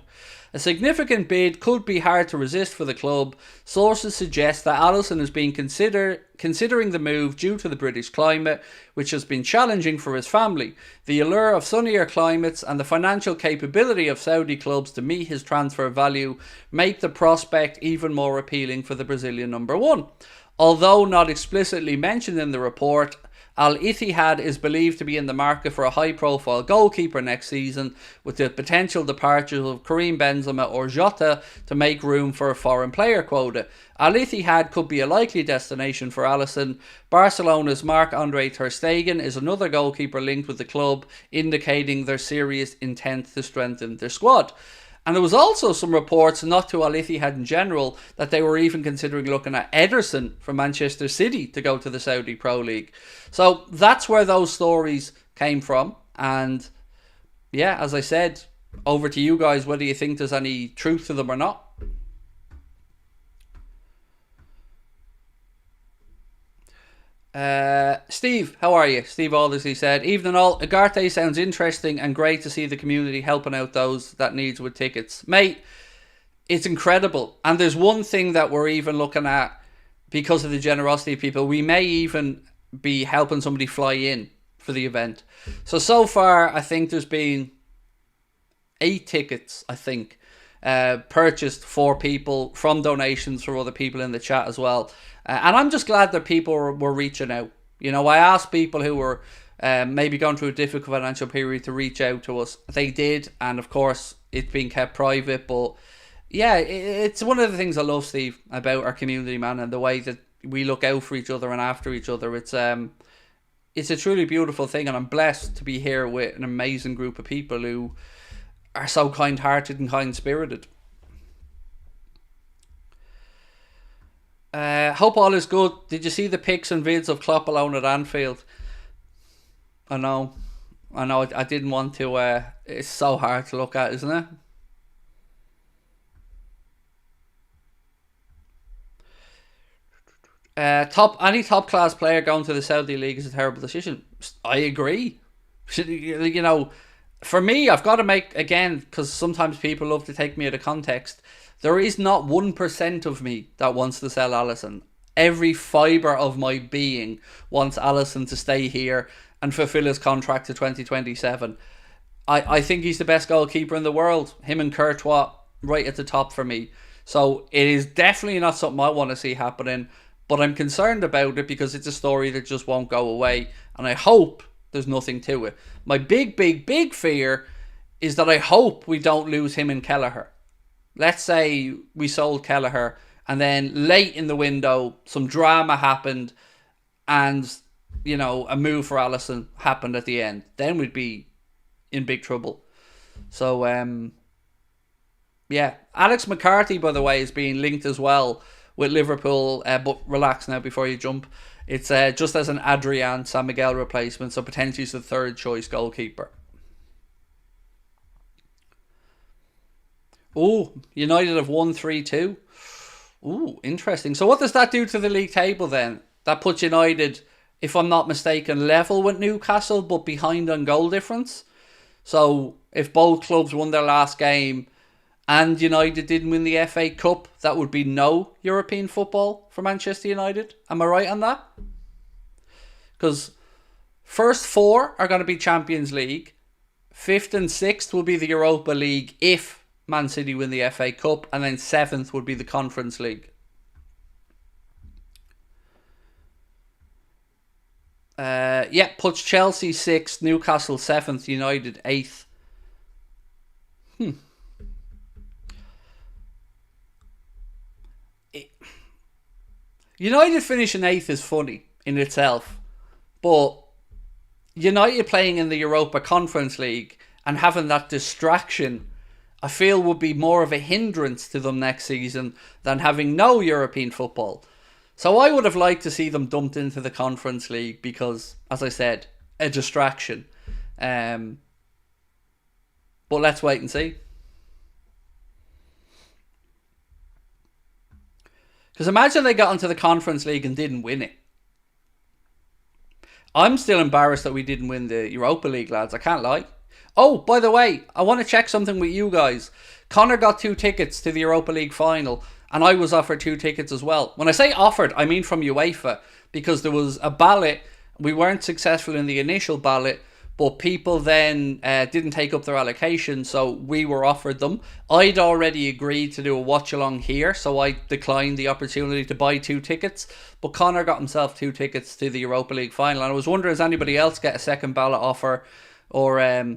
A significant bid could be hard to resist for the club. Sources suggest that Alisson is being considering the move due to the British climate, which has been challenging for his family, the allure of sunnier climates and the financial capability of Saudi clubs to meet his transfer value make the prospect even more appealing for the Brazilian number one. Although not explicitly mentioned in the report, Al Ittihad is believed to be in the market for a high-profile goalkeeper next season, with the potential departures of Karim Benzema or Jota to make room for a foreign player quota. Al Ittihad could be a likely destination for Alisson. Barcelona's Marc-Andre ter Stegen is another goalkeeper linked with the club, indicating their serious intent to strengthen their squad. And there was also some reports, not to Al Ittihad in general, that they were even considering looking at Ederson from Manchester City to go to the Saudi Pro League. So that's where those stories came from. And yeah, as I said, over to you guys, whether you think there's any truth to them or not. Steve, how are you? Steve Aldersey said, evening all, Ugarte sounds interesting and great to see the community helping out those that needs with tickets. Mate, it's incredible. And there's one thing that we're even looking at because of the generosity of people. We may even be helping somebody fly in for the event. So far, I think there's been 8 tickets, I think, purchased for people from donations from other people in the chat as well. And I'm just glad that people were reaching out. You know, I asked people who were maybe going through a difficult financial period to reach out to us. They did, and of course, it's been kept private. But yeah, it's one of the things I love, Steve, about our community, man, and the way that we look out for each other and after each other. It's a truly beautiful thing, and I'm blessed to be here with an amazing group of people who are so kind-hearted and kind-spirited. Hope all is good. Did you see the pics and vids of Klopp alone at Anfield? I know. I didn't want to. It's so hard to look at, isn't it? Any top class player going to the Saudi League is a terrible decision. I agree. You know, for me, I've got to make, again, because sometimes people love to take me out of context, there is not 1% of me that wants to sell Alisson. Every fibre of my being wants Alisson to stay here and fulfil his contract to 2027. I think he's the best goalkeeper in the world. Him and Courtois right at the top for me. So it is definitely not something I want to see happening, but I'm concerned about it because it's a story that just won't go away, and I hope there's nothing to it. My big fear is that I hope we don't lose him in Kelleher. Let's say we sold Kelleher and then late in the window some drama happened and, you know, a move for Alisson happened at the end. Then we'd be in big trouble. So, yeah. Alex McCarthy, by the way, is being linked as well with Liverpool, but relax now before you jump. It's just as an Adrian San Miguel replacement, so potentially he's the third choice goalkeeper. Oh, United have won 3-2. Ooh, interesting. So what does that do to the league table then? That puts United, if I'm not mistaken, level with Newcastle, but behind on goal difference. So if both clubs won their last game and United didn't win the FA Cup, that would be no European football for Manchester United. Am I right on that? Because first 4 are going to be Champions League. 5th and 6th will be the Europa League if Man City win the FA Cup, and then 7th would be the Conference League. Puts Chelsea 6th, Newcastle 7th, United 8th. United finishing 8th is funny in itself, but United playing in the Europa Conference League and having that distraction, I feel, would be more of a hindrance to them next season than having no European football. So I would have liked to see them dumped into the Conference League because, as I said, a distraction. But let's wait and see. Because imagine they got into the Conference League and didn't win it. I'm still embarrassed that we didn't win the Europa League, lads. I can't lie. Oh, by the way, I want to check something with you guys. Connor got 2 tickets to the Europa League final, and I was offered 2 tickets as well. When I say offered, I mean from UEFA, because there was a ballot. We weren't successful in the initial ballot, but people then didn't take up their allocation, so we were offered them. I'd already agreed to do a watch-along here, so I declined the opportunity to buy 2 tickets. But Connor got himself 2 tickets to the Europa League final, and I was wondering, does anybody else get a second ballot offer or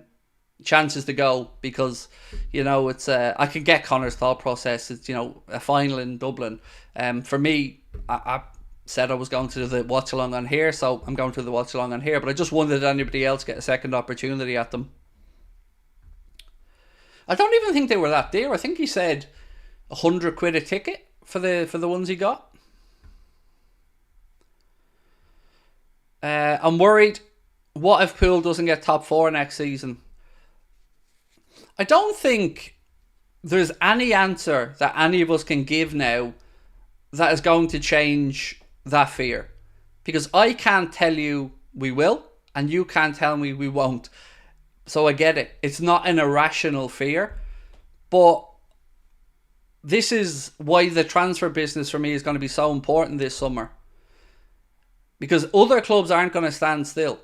chances to go? Because, it's I can get Connor's thought process. It's, a final in Dublin. For me, I said I was going to do the watch along on here, so I'm going to the watch along on here. But I just wondered, did anybody else get a second opportunity at them? I don't even think they were that dear. I think he said £100 a ticket for the ones he got. I'm worried. What if Poole doesn't get top 4 next season? I don't think there's any answer that any of us can give now that is going to change that fear. Because I can't tell you we will, and you can't tell me we won't. So I get it. It's not an irrational fear. But this is why the transfer business for me is going to be so important this summer. Because other clubs aren't going to stand still.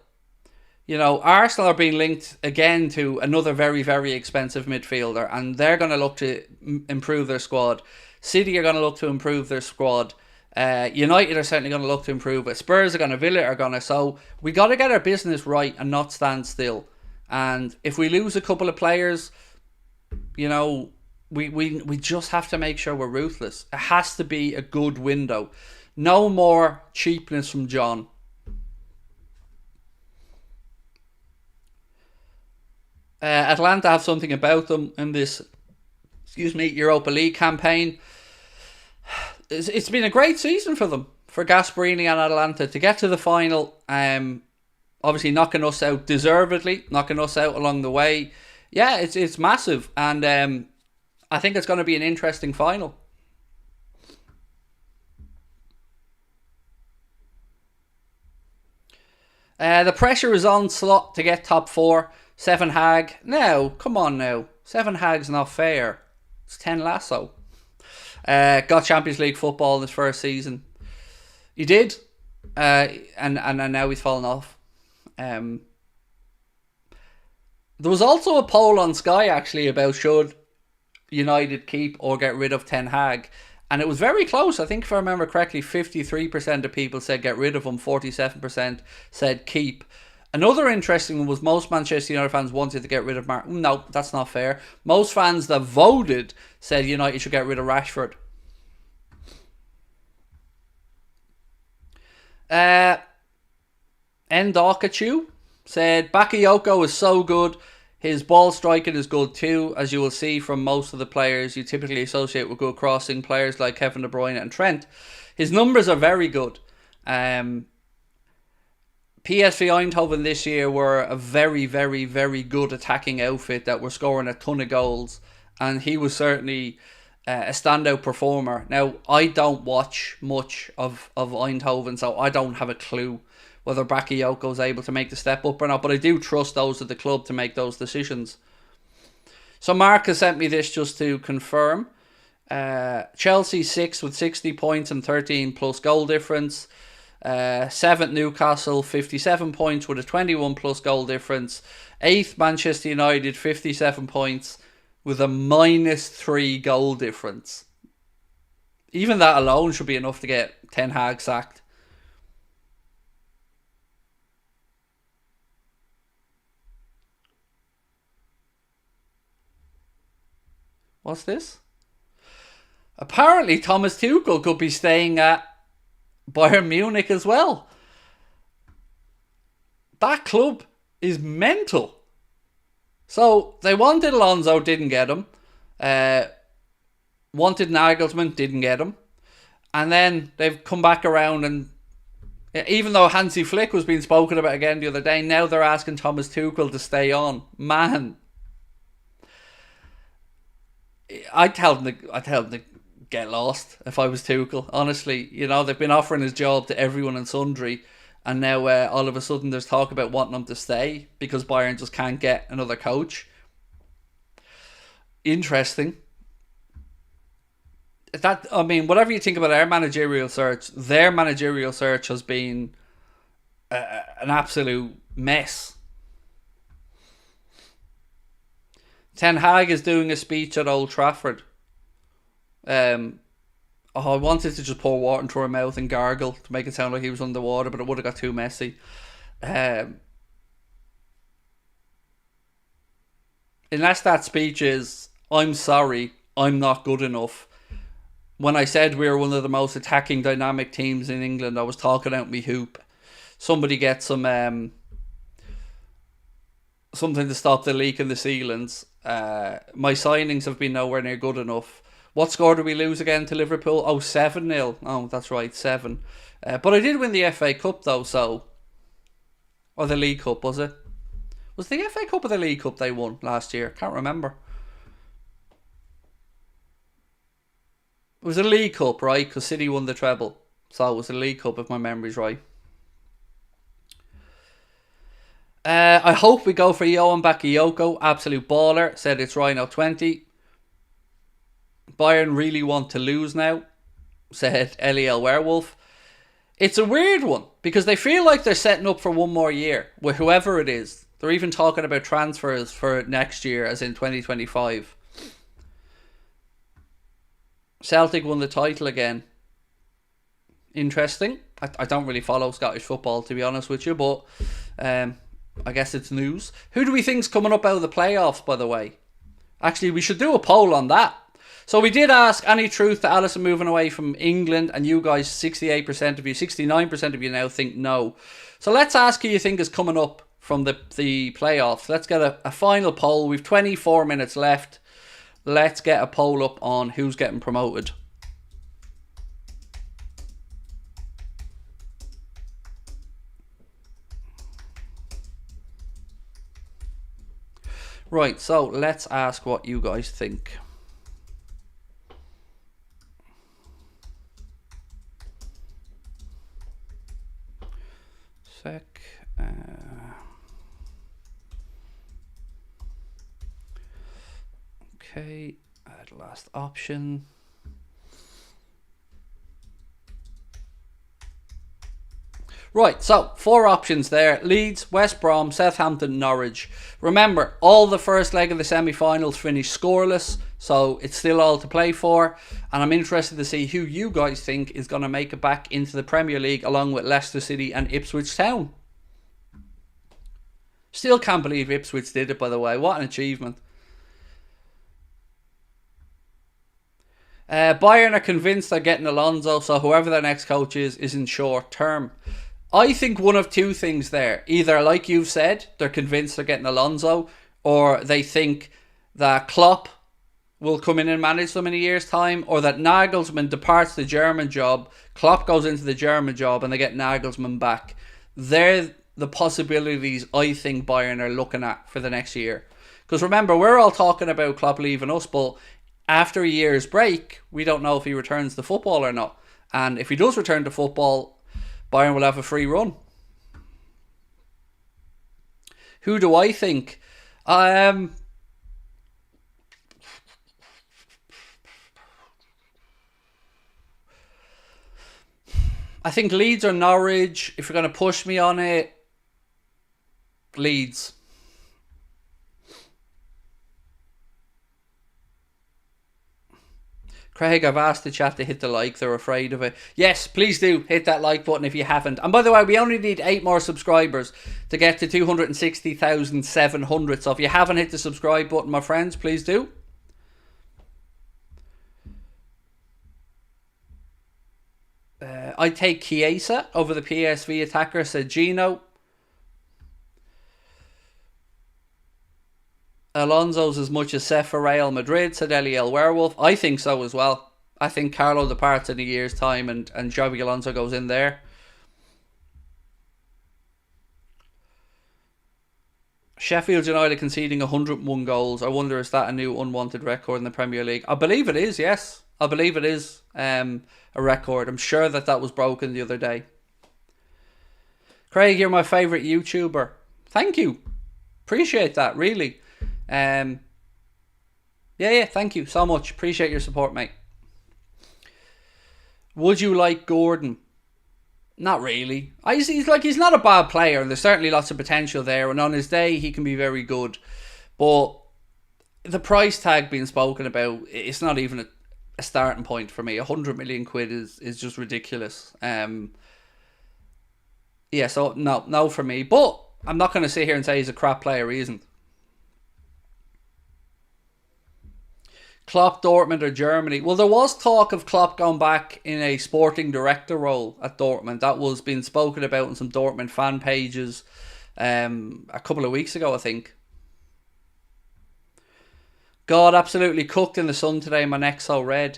Arsenal are being linked again to another very, very expensive midfielder, and they're going to look to improve their squad. City are going to look to improve their squad. United are certainly going to look to improve it. Spurs are going to, Villa are going to. So we got to get our business right and not stand still. And if we lose a couple of players, we just have to make sure we're ruthless. It has to be a good window. No more cheapness from John. Atlanta have something about them in this, Europa League campaign. It's been a great season for them, for Gasperini and Atalanta, to get to the final. Obviously knocking us out deservedly, knocking us out along the way. Yeah, it's massive, and I think it's going to be an interesting final. The pressure is on Slot to get top 4. 7 Hag. No, come on now. 7 Hag's not fair. It's 10 Lasso. Got Champions League football in his first season. He did. And now he's fallen off. There was also a poll on Sky actually about should United keep or get rid of Ten Hag. And it was very close. I think if I remember correctly, 53% of people said get rid of him. 47% said keep. Another interesting one was most Manchester United fans wanted to get rid of Mark. No, that's not fair. Most fans that voted said United should get rid of Rashford. Ndakachu said Bakayoko is so good. His ball striking is good too, as you will see from most of the players you typically associate with good crossing players like Kevin De Bruyne and Trent. His numbers are very good. PSV Eindhoven this year were a very, very, very good attacking outfit that were scoring a ton of goals, and he was certainly a standout performer. Now, I don't watch much of Eindhoven, so I don't have a clue whether Bakayoko is able to make the step up or not, but I do trust those at the club to make those decisions. So Mark has sent me this just to confirm. Chelsea 6 with 60 points and 13 plus goal difference. 7th Newcastle, 57 points with a 21 plus goal difference. 8th Manchester United, 57 points with a -3 goal difference. Even that alone should be enough to get Ten Hag sacked. What's this? Apparently Thomas Tuchel could be staying at Bayern Munich as well. That club is mental. So they wanted Alonso, didn't get him. Wanted Nagelsmann, didn't get him. And then they've come back around, and even though Hansi Flick was being spoken about again the other day, now they're asking Thomas Tuchel to stay on. Man, I'd tell them to get lost if I was Tuchel. Honestly, you know, they've been offering his job to everyone and sundry, and now all of a sudden there's talk about wanting him to stay because Bayern just can't get another coach. Interesting. That, I mean, whatever you think about their managerial search has been an absolute mess. Ten Hag is doing a speech at Old Trafford. I wanted to just pour water into her mouth and gargle to make it sound like he was underwater, but it would have got too messy. Unless that speech is, I'm sorry, I'm not good enough. When I said we were one of the most attacking dynamic teams in England, I was talking out me hoop. Somebody get some something to stop the leak in the ceilings. My signings have been nowhere near good enough. What score did we lose again to Liverpool? Oh, 7-0. Oh, that's right, 7. But I did win the FA Cup though, so... Or the League Cup, was it? Was the FA Cup or the League Cup they won last year? Can't remember. It was a League Cup, right? Because City won the treble. So it was a League Cup if my memory's right. I hope we go for Johan Bakayoko. Absolute baller. Said it's Rhino 20. Bayern really want to lose now. Said Eliel Werewolf. It's a weird one because they feel like they're setting up for one more year with whoever it is. They're even talking about transfers for next year, as in 2025. Celtic won the title again. Interesting. I don't really follow Scottish football, to be honest with you, but I guess it's news. Who do we think's coming up out of the playoffs, by the way? Actually, we should do a poll on that. So we did ask, any truth to Alisson moving away from England, and you guys, 68% of you, 69% of you now think no. So let's ask who you think is coming up from the playoffs. Let's get a final poll. We've 24 minutes left. Let's get a poll up on who's getting promoted. Right, so let's ask what you guys think. Okay, add last option. Right, so 4 options there. Leeds, West Brom, Southampton, Norwich. Remember, all the first leg of the semi-finals finished scoreless, so it's still all to play for. And I'm interested to see who you guys think is going to make it back into the Premier League along with Leicester City and Ipswich Town. Still can't believe Ipswich did it, by the way. What an achievement. Bayern are convinced they're getting Alonso, so whoever their next coach is in short term. I think one of two things there. Either, like you've said, they're convinced they're getting Alonso, or they think that Klopp will come in and manage them in a year's time, or that Nagelsmann departs the German job, Klopp goes into the German job, and they get Nagelsmann back. They're the possibilities I think Bayern are looking at for the next year. Because remember, we're all talking about Klopp leaving us, but after a year's break, we don't know if he returns to football or not. And if he does return to football, Bayern will have a free run. Who do I think? I think Leeds or Norwich. If you're going to push me on it, Leeds. Craig, I've asked the chat to hit the like. They're afraid of it. Yes, please do hit that like button if you haven't. And by the way, we only need 8 more subscribers to get to 260,700. So if you haven't hit the subscribe button, my friends, please do. I'd take Chiesa over the PSV attacker, said Gino. Alonso's as much as Seth for Real Madrid, said Eliel Werewolf. I think so as well. I think Carlo departs in a year's time and Xabi Alonso goes in there. Sheffield United conceding 101 goals. I wonder, is that a new unwanted record in the Premier League? I believe it is, yes. I believe it is a record. I'm sure that was broken the other day. Craig, you're my favourite YouTuber. Thank you. Appreciate that, really. Yeah, thank you so much. Appreciate your support, mate. Would you like Gordon? Not really. He's not a bad player, and there's certainly lots of potential there, and on his day he can be very good. But the price tag being spoken about, it's not even a starting point for me. 100 million quid is just ridiculous. Yeah, so no for me. But I'm not going to sit here and say he's a crap player. He isn't. Klopp, Dortmund or Germany? Well, there was talk of Klopp going back in a sporting director role at Dortmund. That was being spoken about on some Dortmund fan pages a couple of weeks ago, I think. God, absolutely cooked in the sun today. My neck's so red.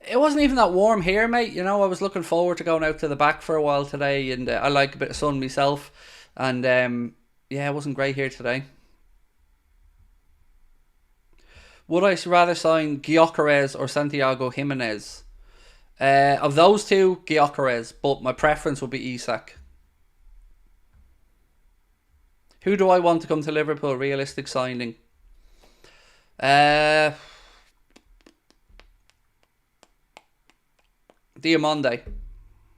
It wasn't even that warm here, mate. You know, I was looking forward to going out to the back for a while today, and I like a bit of sun myself. And yeah, it wasn't great here today. Would I rather sign Gyökeres or Santiago Jimenez? Of those two, Gyökeres, but my preference would be Isak. Who do I want to come to Liverpool? Realistic signing. Diamonde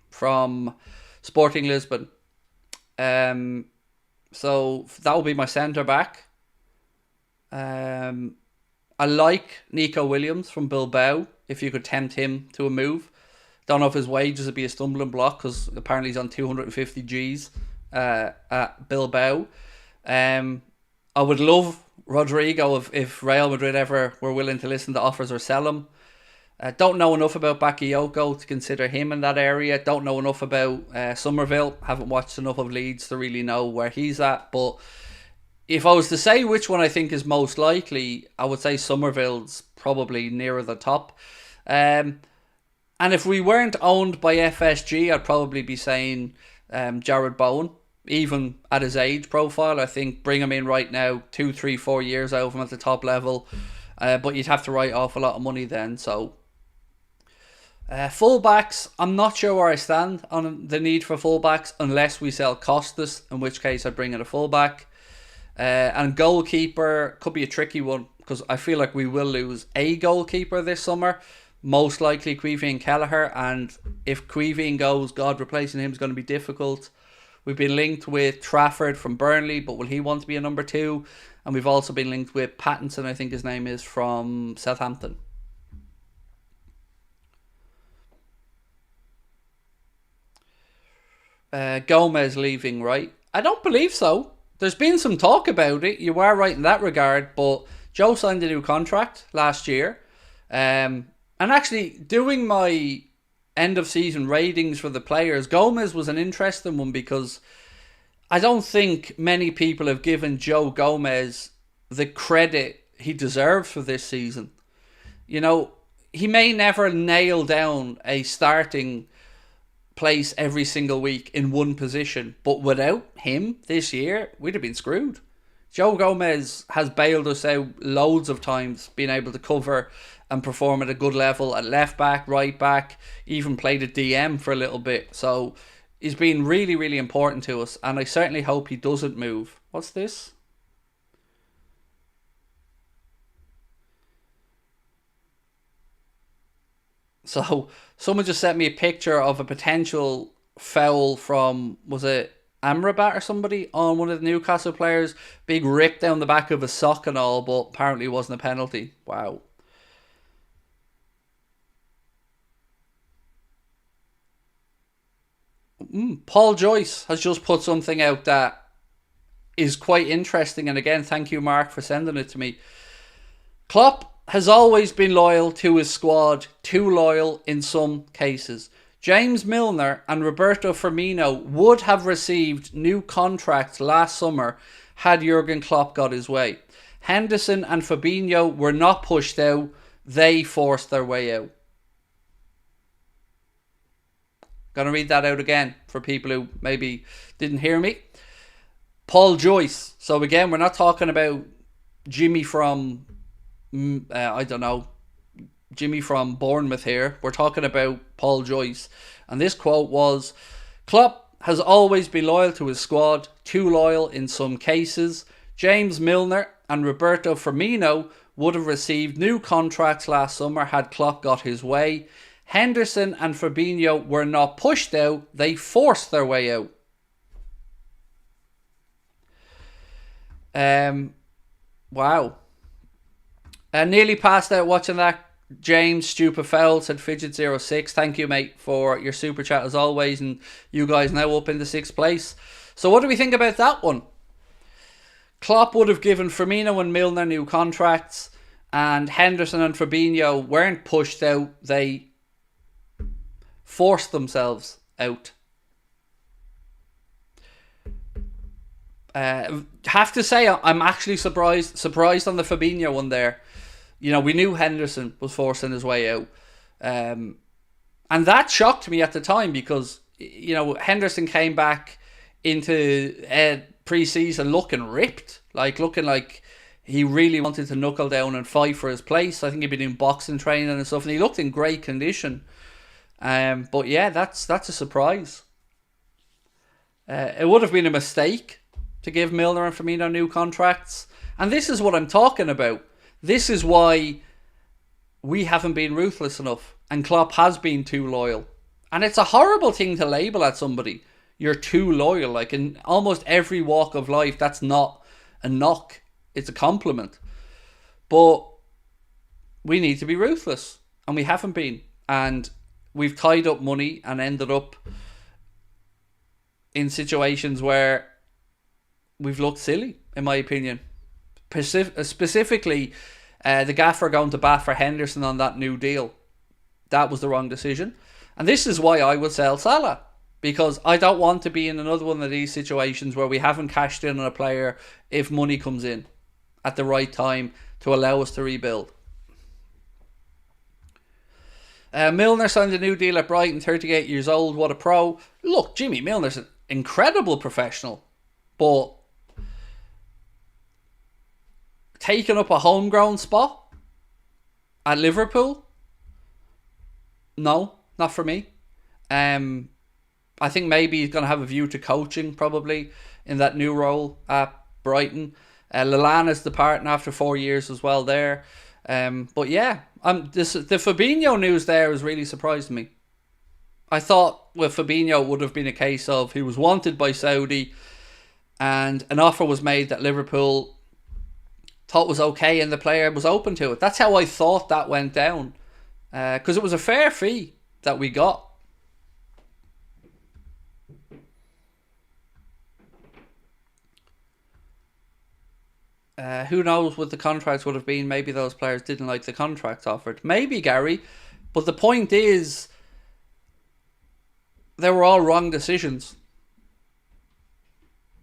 from Sporting Lisbon. So that will be my centre back. I like Nico Williams from Bilbao, if you could tempt him to a move. Don't know if his wages would be a stumbling block, because apparently he's on 250 Gs at Bilbao. I would love Rodrigo if Real Madrid ever were willing to listen to offers or sell him. Don't know enough about Bakayoko to consider him in that area. Don't know enough about Somerville. Haven't watched enough of Leeds to really know where he's at, but if I was to say which one I think is most likely, I would say Somerville's probably nearer the top. And if we weren't owned by FSG, I'd probably be saying Jared Bowen. Even at his age profile, I think bring him in right now, 2, 3, 4 years out of him at the top level. But you'd have to write off a lot of money then. So fullbacks, I'm not sure where I stand on the need for fullbacks unless we sell Costas, in which case I'd bring in a fullback. And goalkeeper could be a tricky one, because I feel like we will lose a goalkeeper this summer, most likely Queeveen Kelleher, and if Queeveen goes, God, replacing him is going to be difficult. We've been linked with Trafford from Burnley, but will he want to be a number 2? And we've also been linked with Pattinson, I think his name is, from Southampton. Gomez leaving, right? I don't believe so. There's been some talk about it. You are right in that regard, but Joe signed a new contract last year. And actually, doing my end of season ratings for the players, Gomez was an interesting one, because I don't think many people have given Joe Gomez the credit he deserves for this season. You know, he may never nail down a starting place every single week in one position, but without him this year, we'd have been screwed. Joe Gomez has bailed us out loads of times, being able to cover and perform at a good level at left back, right back, even played at DM for a little bit. So he's been really, really important to us, and I certainly hope he doesn't move. What's this? So someone just sent me a picture of a potential foul from, was it Amrabat or somebody on one of the Newcastle players? Big rip down the back of his sock and all, but apparently it wasn't a penalty. Wow. Paul Joyce has just put something out that is quite interesting, and again, thank you, Mark, for sending it to me. Klopp has always been loyal to his squad, too loyal in some cases. James Milner and Roberto Firmino would have received new contracts last summer had Jurgen Klopp got his way. Henderson and Fabinho were not pushed out, they forced their way out. Gonna read that out again for people who maybe didn't hear me. Paul Joyce. So again, we're not talking about Jimmy from, I don't know, Jimmy from Bournemouth here. We're talking about Paul Joyce. And this quote was, Klopp has always been loyal to his squad, too loyal in some cases. James Milner and Roberto Firmino would have received new contracts last summer had Klopp got his way. Henderson and Fabinho were not pushed out, they forced their way out. Wow. Nearly passed out watching that. James, stupid foul, said Fidget06. Thank you, mate, for your super chat as always. And you guys now up in the 6th place. So what do we think about that one? Klopp would have given Firmino and Milner new contracts, and Henderson and Fabinho weren't pushed out. They forced themselves out. Have to say, I'm actually surprised on the Fabinho one there. You know, we knew Henderson was forcing his way out. And that shocked me at the time because, you know, Henderson came back into pre-season looking ripped. Looking like he really wanted to knuckle down and fight for his place. I think he'd been doing boxing training and stuff. And he looked in great condition. But yeah, that's a surprise. It would have been a mistake to give Milner and Firmino new contracts. And this is what I'm talking about. This is why we haven't been ruthless enough and Klopp has been too loyal. And it's a horrible thing to label at somebody. You're too loyal. Like in almost every walk of life, that's not a knock. It's a compliment. But we need to be ruthless. And we haven't been. And we've tied up money and ended up in situations where we've looked silly, in my opinion. Specifically, the gaffer going to bat for Henderson on that new deal. That was the wrong decision. And this is why I would sell Salah. Because I don't want to be in another one of these situations where we haven't cashed in on a player if money comes in at the right time to allow us to rebuild. Milner signed a new deal at Brighton, 38 years old. What a pro. Look, Jimmy Milner's an incredible professional. But taking up a homegrown spot at Liverpool? No, not for me. I think maybe he's going to have a view to coaching probably in that new role at Brighton. Lallana's departing after 4 years as well there. But yeah, the Fabinho news there has really surprised me. I thought with Fabinho it would have been a case of he was wanted by Saudi and an offer was made that Liverpool thought was okay and the player was open to it. That's how I thought that went down. Because it was a fair fee that we got. Who knows what the contracts would have been. Maybe those players didn't like the contracts offered. Maybe, Gary. But the point is, they were all wrong decisions.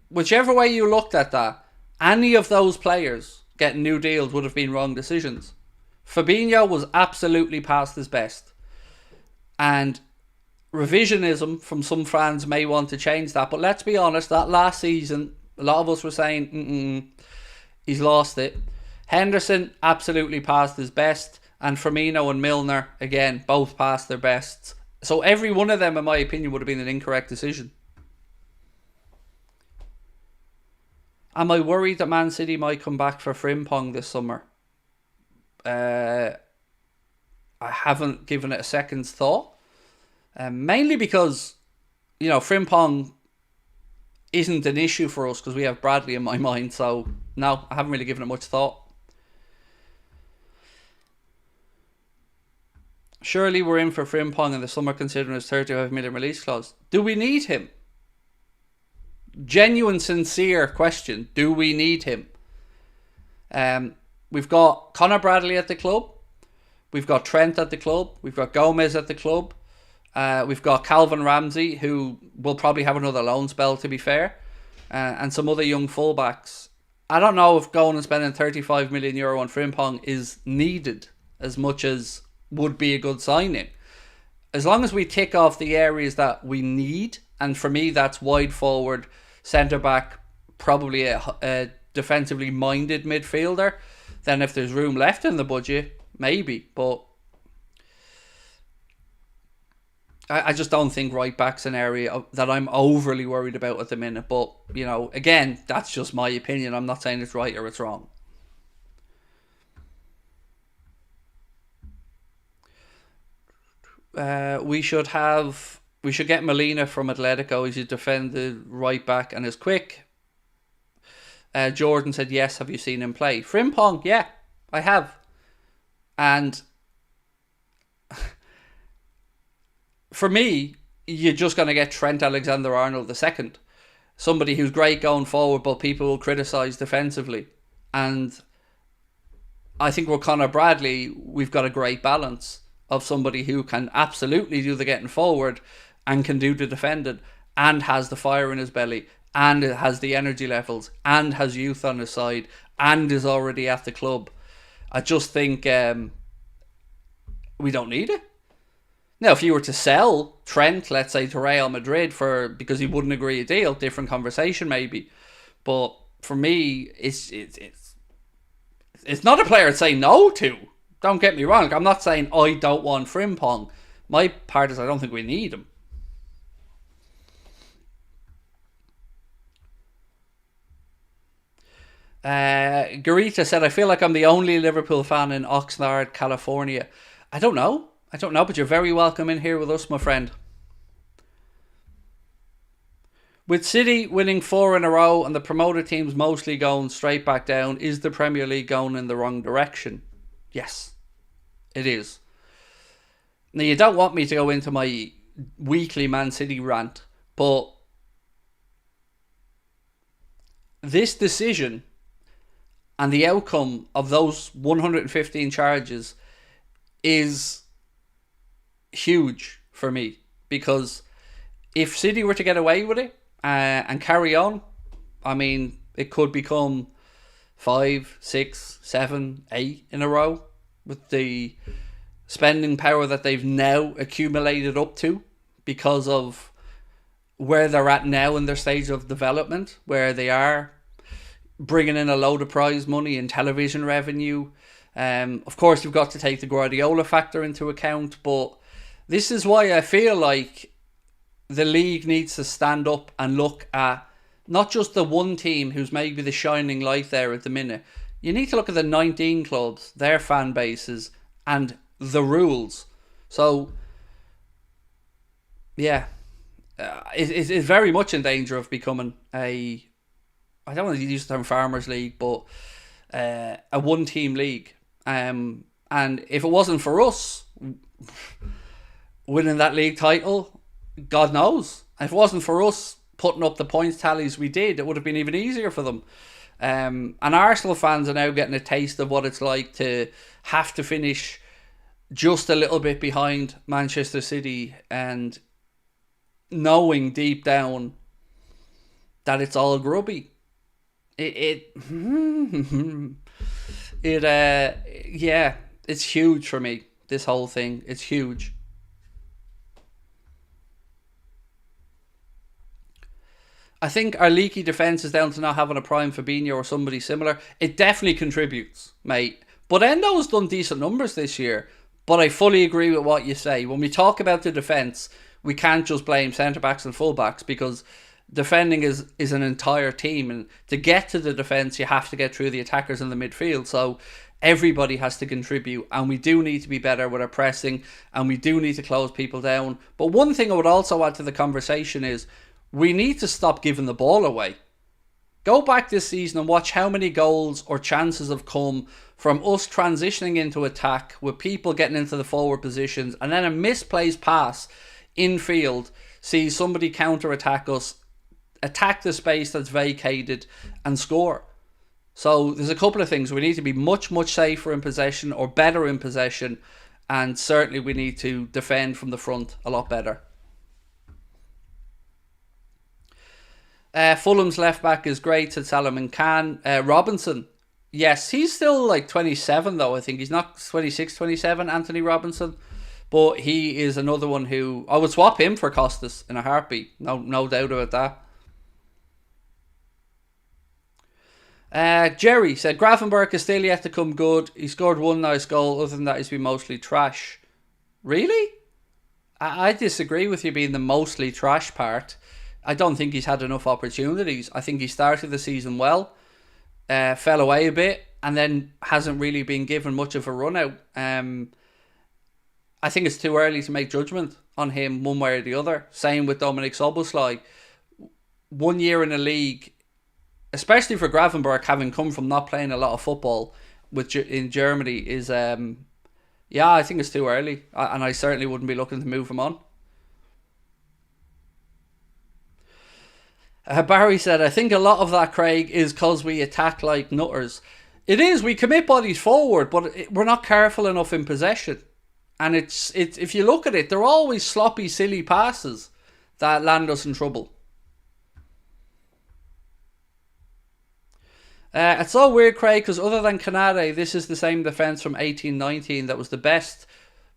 Whichever way you looked at that, any of those players getting new deals would have been wrong decisions. Fabinho was absolutely past his best. And revisionism from some fans may want to change that. But let's be honest, that last season, a lot of us were saying, he's lost it. Henderson absolutely past his best. And Firmino and Milner, again, both past their bests. So every one of them, in my opinion, would have been an incorrect decision. Am I worried that Man City might come back for Frimpong this summer? I haven't given it a second's thought. Mainly because Frimpong isn't an issue for us because we have Bradley in my mind. So, no, I haven't really given it much thought. Surely we're in for Frimpong in the summer considering his 35 million release clause. Do we need him? Genuine, sincere question. Do we need him? We've got Conor Bradley at the club. We've got Trent at the club. We've got Gomez at the club. We've got Calvin Ramsey, who will probably have another loan spell, to be fair. And some other young fullbacks. I don't know if going and spending €35 million on Frimpong is needed as much as would be a good signing. As long as we tick off the areas that we need, and for me that's wide forward, centre back, probably a defensively minded midfielder, then if there's room left in the budget, maybe. But I just don't think right back's an area that I'm overly worried about at the minute. But, again, that's just my opinion. I'm not saying it's right or it's wrong. We should get Molina from Atletico. He's a defended right back and is quick. Jordan said, yes, have you seen him play? Frimpong, yeah, I have. And for me, you're just going to get Trent Alexander-Arnold II. Somebody who's great going forward, but people will criticise defensively. And I think with Conor Bradley, we've got a great balance of somebody who can absolutely do the getting forward and can do the defending and has the fire in his belly and has the energy levels and has youth on his side and is already at the club. I just think we don't need it. Now, if you were to sell Trent, let's say, to Real Madrid because he wouldn't agree a deal, different conversation maybe. But for me, it's not a player I'd say no to. Don't get me wrong. I'm not saying I don't want Frimpong. My part is I don't think we need him. Garita said, I feel like I'm the only Liverpool fan in Oxnard, California. I don't know, but you're very welcome in here with us, my friend. With City winning 4 in a row and the promoted teams mostly going straight back down, is the Premier League going in the wrong direction? Yes, it is. Now, you don't want me to go into my weekly Man City rant, but this decision and the outcome of those 115 charges is huge for me, because if City were to get away with it and carry on, I mean, it could become 5, 6, 7, 8 in a row with the spending power that they've now accumulated up to because of where they're at now in their stage of development, where they are bringing in a load of prize money and television revenue. Of course, you've got to take the Guardiola factor into account, but this is why I feel like the league needs to stand up and look at not just the one team who's maybe the shining light there at the minute. You need to look at the 19 clubs, their fan bases, and the rules. So, yeah, it's very much in danger of becoming I don't want to use the term Farmers League, but a one-team league. And if it wasn't for us winning that league title, God knows. If it wasn't for us putting up the points tallies we did, it would have been even easier for them. And Arsenal fans are now getting a taste of what it's like to have to finish just a little bit behind Manchester City and knowing deep down that it's all grubby. Yeah, it's huge for me, this whole thing. It's huge. I think our leaky defence is down to not having a prime Fabinho or somebody similar. It definitely contributes, mate. But Endo's done decent numbers this year. But I fully agree with what you say. When we talk about the defence, we can't just blame centre-backs and full-backs, because defending is an entire team. And to get to the defence, you have to get through the attackers in the midfield. So Everybody has to contribute, and we do need to be better with our pressing, and we do need to close people down. But one thing I would also add to the conversation is we need to stop giving the ball away. Go back this season and watch how many goals or chances have come from us transitioning into attack with people getting into the forward positions, and then a misplaced pass infield sees somebody counter-attack us, attack the space that's vacated, and score. So there's a couple of things. We need to be much, much safer in possession, or better in possession, and certainly we need to defend from the front a lot better. Fulham's left back is great, said Salomon Khan. Robinson, yes, he's still like 27 though. I think he's not 26, 27, Anthony Robinson, but he is another one who I would swap him for Costas in a heartbeat. No doubt about that. Jerry said Gravenberch is still yet to come good. He scored one nice goal. Other than that, he's been mostly trash. Really? I disagree with you being the mostly trash part. I don't think he's had enough opportunities. I think he started the season well, fell away a bit, and then hasn't really been given much of a run out. I think it's too early to make judgment on him one way or the other. Same with Dominic Szoboszlai. 1 year in the league, especially for Gravenberch, having come from not playing a lot of football in Germany, is I think it's too early, and I certainly wouldn't be looking to move him on. Barry said, I think a lot of that, Craig, is because we attack like nutters. It is, we commit bodies forward, but we're not careful enough in possession. And it's if you look at it, they're always sloppy, silly passes that land us in trouble. It's so weird, Craig, because other than Canade, this is the same defence from 18-19 that was the best.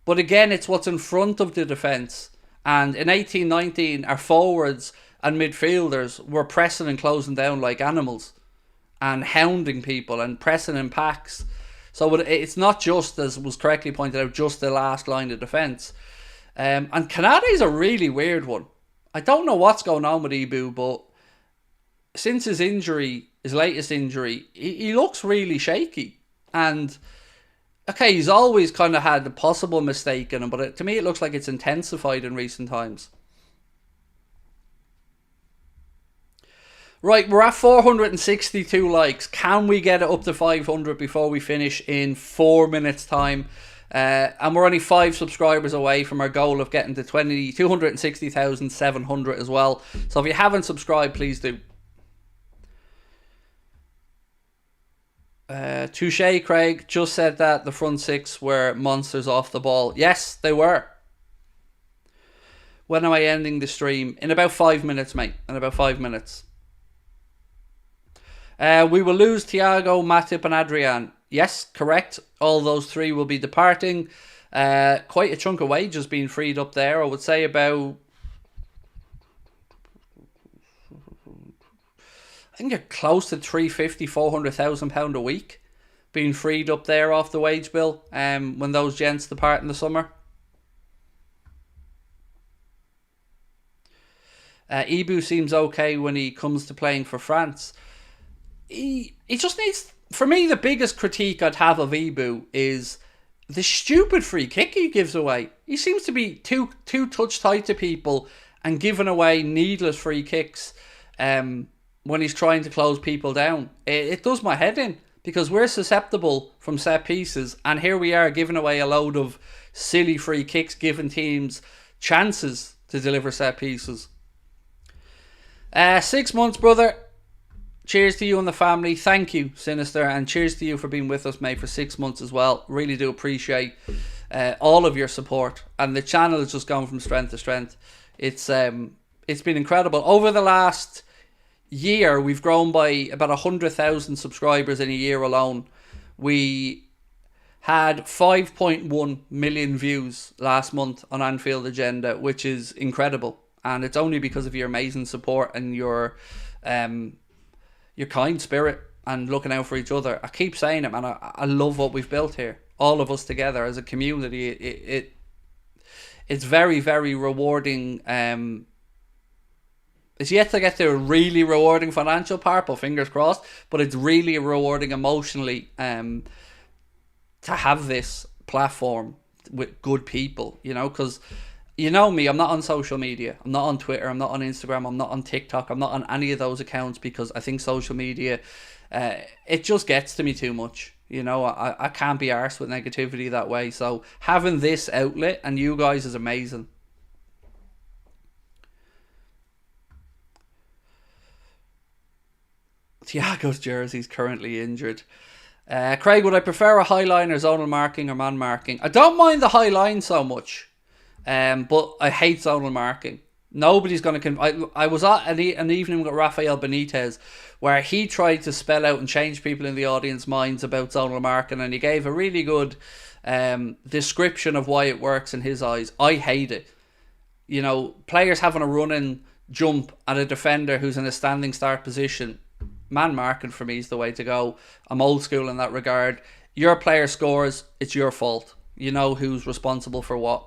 But again, it's what's in front of the defence. And in 18-19, our forwards and midfielders were pressing and closing down like animals and hounding people and pressing in packs. So it's not just, as was correctly pointed out, just the last line of defence. And Canade's a really weird one. I don't know what's going on with Ibu, but since his injury, his latest injury, he looks really shaky. And okay, he's always kind of had a possible mistake in him, but to me it looks like it's intensified in recent times. Right, we're at 462 likes. Can we get it up to 500 before we finish in 4 minutes' time? And we're only 5 subscribers away from our goal of getting to 260,700 as well. So if you haven't subscribed, please do. Touche, Craig. Just said that the front six were monsters off the ball. Yes, they were. When am I ending the stream? In about 5 minutes, mate. In about 5 minutes. We will lose Thiago, Matip and Adrian. Yes, correct. All those 3 will be departing. Quite a chunk of wages being freed up there. I would say about... I think you're close to 350, 400,000 pound a week being freed up there off the wage bill when those gents depart in the summer. Ibu seems okay when he comes to playing for France. He just needs... For me, the biggest critique I'd have of Ibu is the stupid free kick he gives away. He seems to be too touch tight to people and giving away needless free kicks when he's trying to close people down. It does my head in, because we're susceptible from set pieces, and here we are giving away a load of silly free kicks, giving teams chances to deliver set pieces. 6 months, brother. Cheers to you and the family. Thank you, Sinister, and cheers to you for being with us, mate, for 6 months as well. Really do appreciate all of your support, and the channel has just gone from strength to strength. It's been incredible. Over the last year, we've grown by about 100,000 subscribers in a year alone. We had 5.1 million views last month on Anfield Agenda, which is incredible, and it's only because of your amazing support and your kind spirit and looking out for each other. I keep saying it, man. I love what we've built here. All of us together as a community. It's very, very rewarding. It's yet to get to a really rewarding financial part, but fingers crossed. But it's really rewarding emotionally to have this platform with good people, you know, because you know me, I'm not on social media. I'm not on Twitter. I'm not on Instagram. I'm not on TikTok. I'm not on any of those accounts because I think social media, it just gets to me too much. You know, I can't be arsed with negativity that way. So having this outlet and you guys is amazing. Thiago's jersey is currently injured. Craig, would I prefer a high line or zonal marking or man marking? I don't mind the high line so much. But I hate zonal marking. Nobody's going to... I was at an evening with Rafael Benitez where he tried to spell out and change people in the audience minds about zonal marking, and he gave a really good description of why it works in his eyes. I hate it. You know, players having a running jump at a defender who's in a standing start position. Man marking for me is the way to go. I'm old school in that regard. Your player scores, it's your fault. You know who's responsible for what.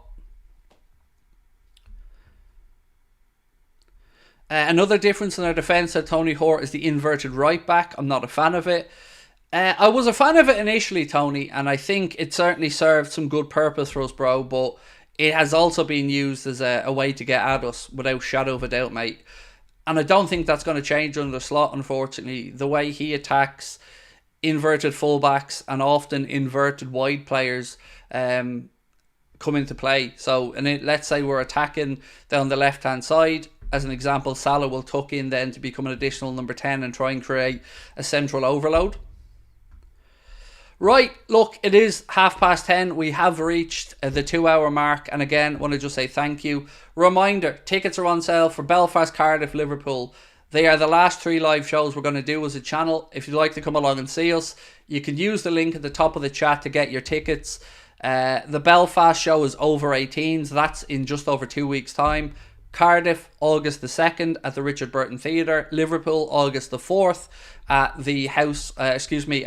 Another difference in our defence at Tony Hort is the inverted right back. I'm not a fan of it. I was a fan of it initially, Tony, and I think it certainly served some good purpose for us, bro, but it has also been used as a way to get at us without shadow of a doubt, mate. And I don't think that's going to change under Slot, unfortunately. The way he attacks inverted fullbacks and often inverted wide players come into play. So, let's say we're attacking down the left-hand side. As an example, Salah will tuck in then to become an additional number 10 and try and create a central overload. Right, look, it is 10:30. We have reached the 2-hour mark. And again, want to just say thank you. Reminder, tickets are on sale for Belfast, Cardiff, Liverpool. They are the last 3 live shows we're going to do as a channel. If you'd like to come along and see us, you can use the link at the top of the chat to get your tickets. The Belfast show is over 18s. That's in just over 2 weeks' time. Cardiff, August the 2nd at the Richard Burton Theatre. Liverpool, August the 4th at the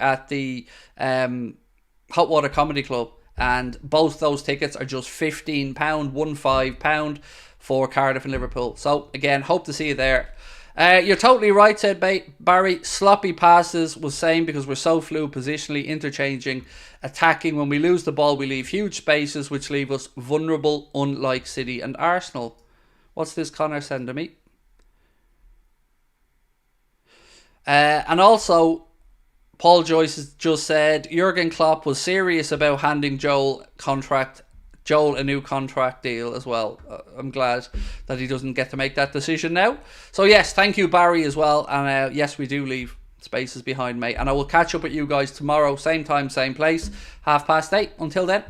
at the Hot Water Comedy Club. And both those tickets are just £15, £15 for Cardiff and Liverpool. So, again, hope to see you there. You're totally right, said Barry. Sloppy passes was same because we're so fluid positionally, interchanging, attacking. When we lose the ball, we leave huge spaces, which leave us vulnerable, unlike City and Arsenal. What's this Connor sending me? And also, Paul Joyce has just said Jurgen Klopp was serious about handing Joel a new contract deal as well. I'm glad that he doesn't get to make that decision now. So yes, thank you, Barry, as well. And yes, we do leave spaces behind, mate. And I will catch up with you guys tomorrow, same time, same place, 8:30. Until then,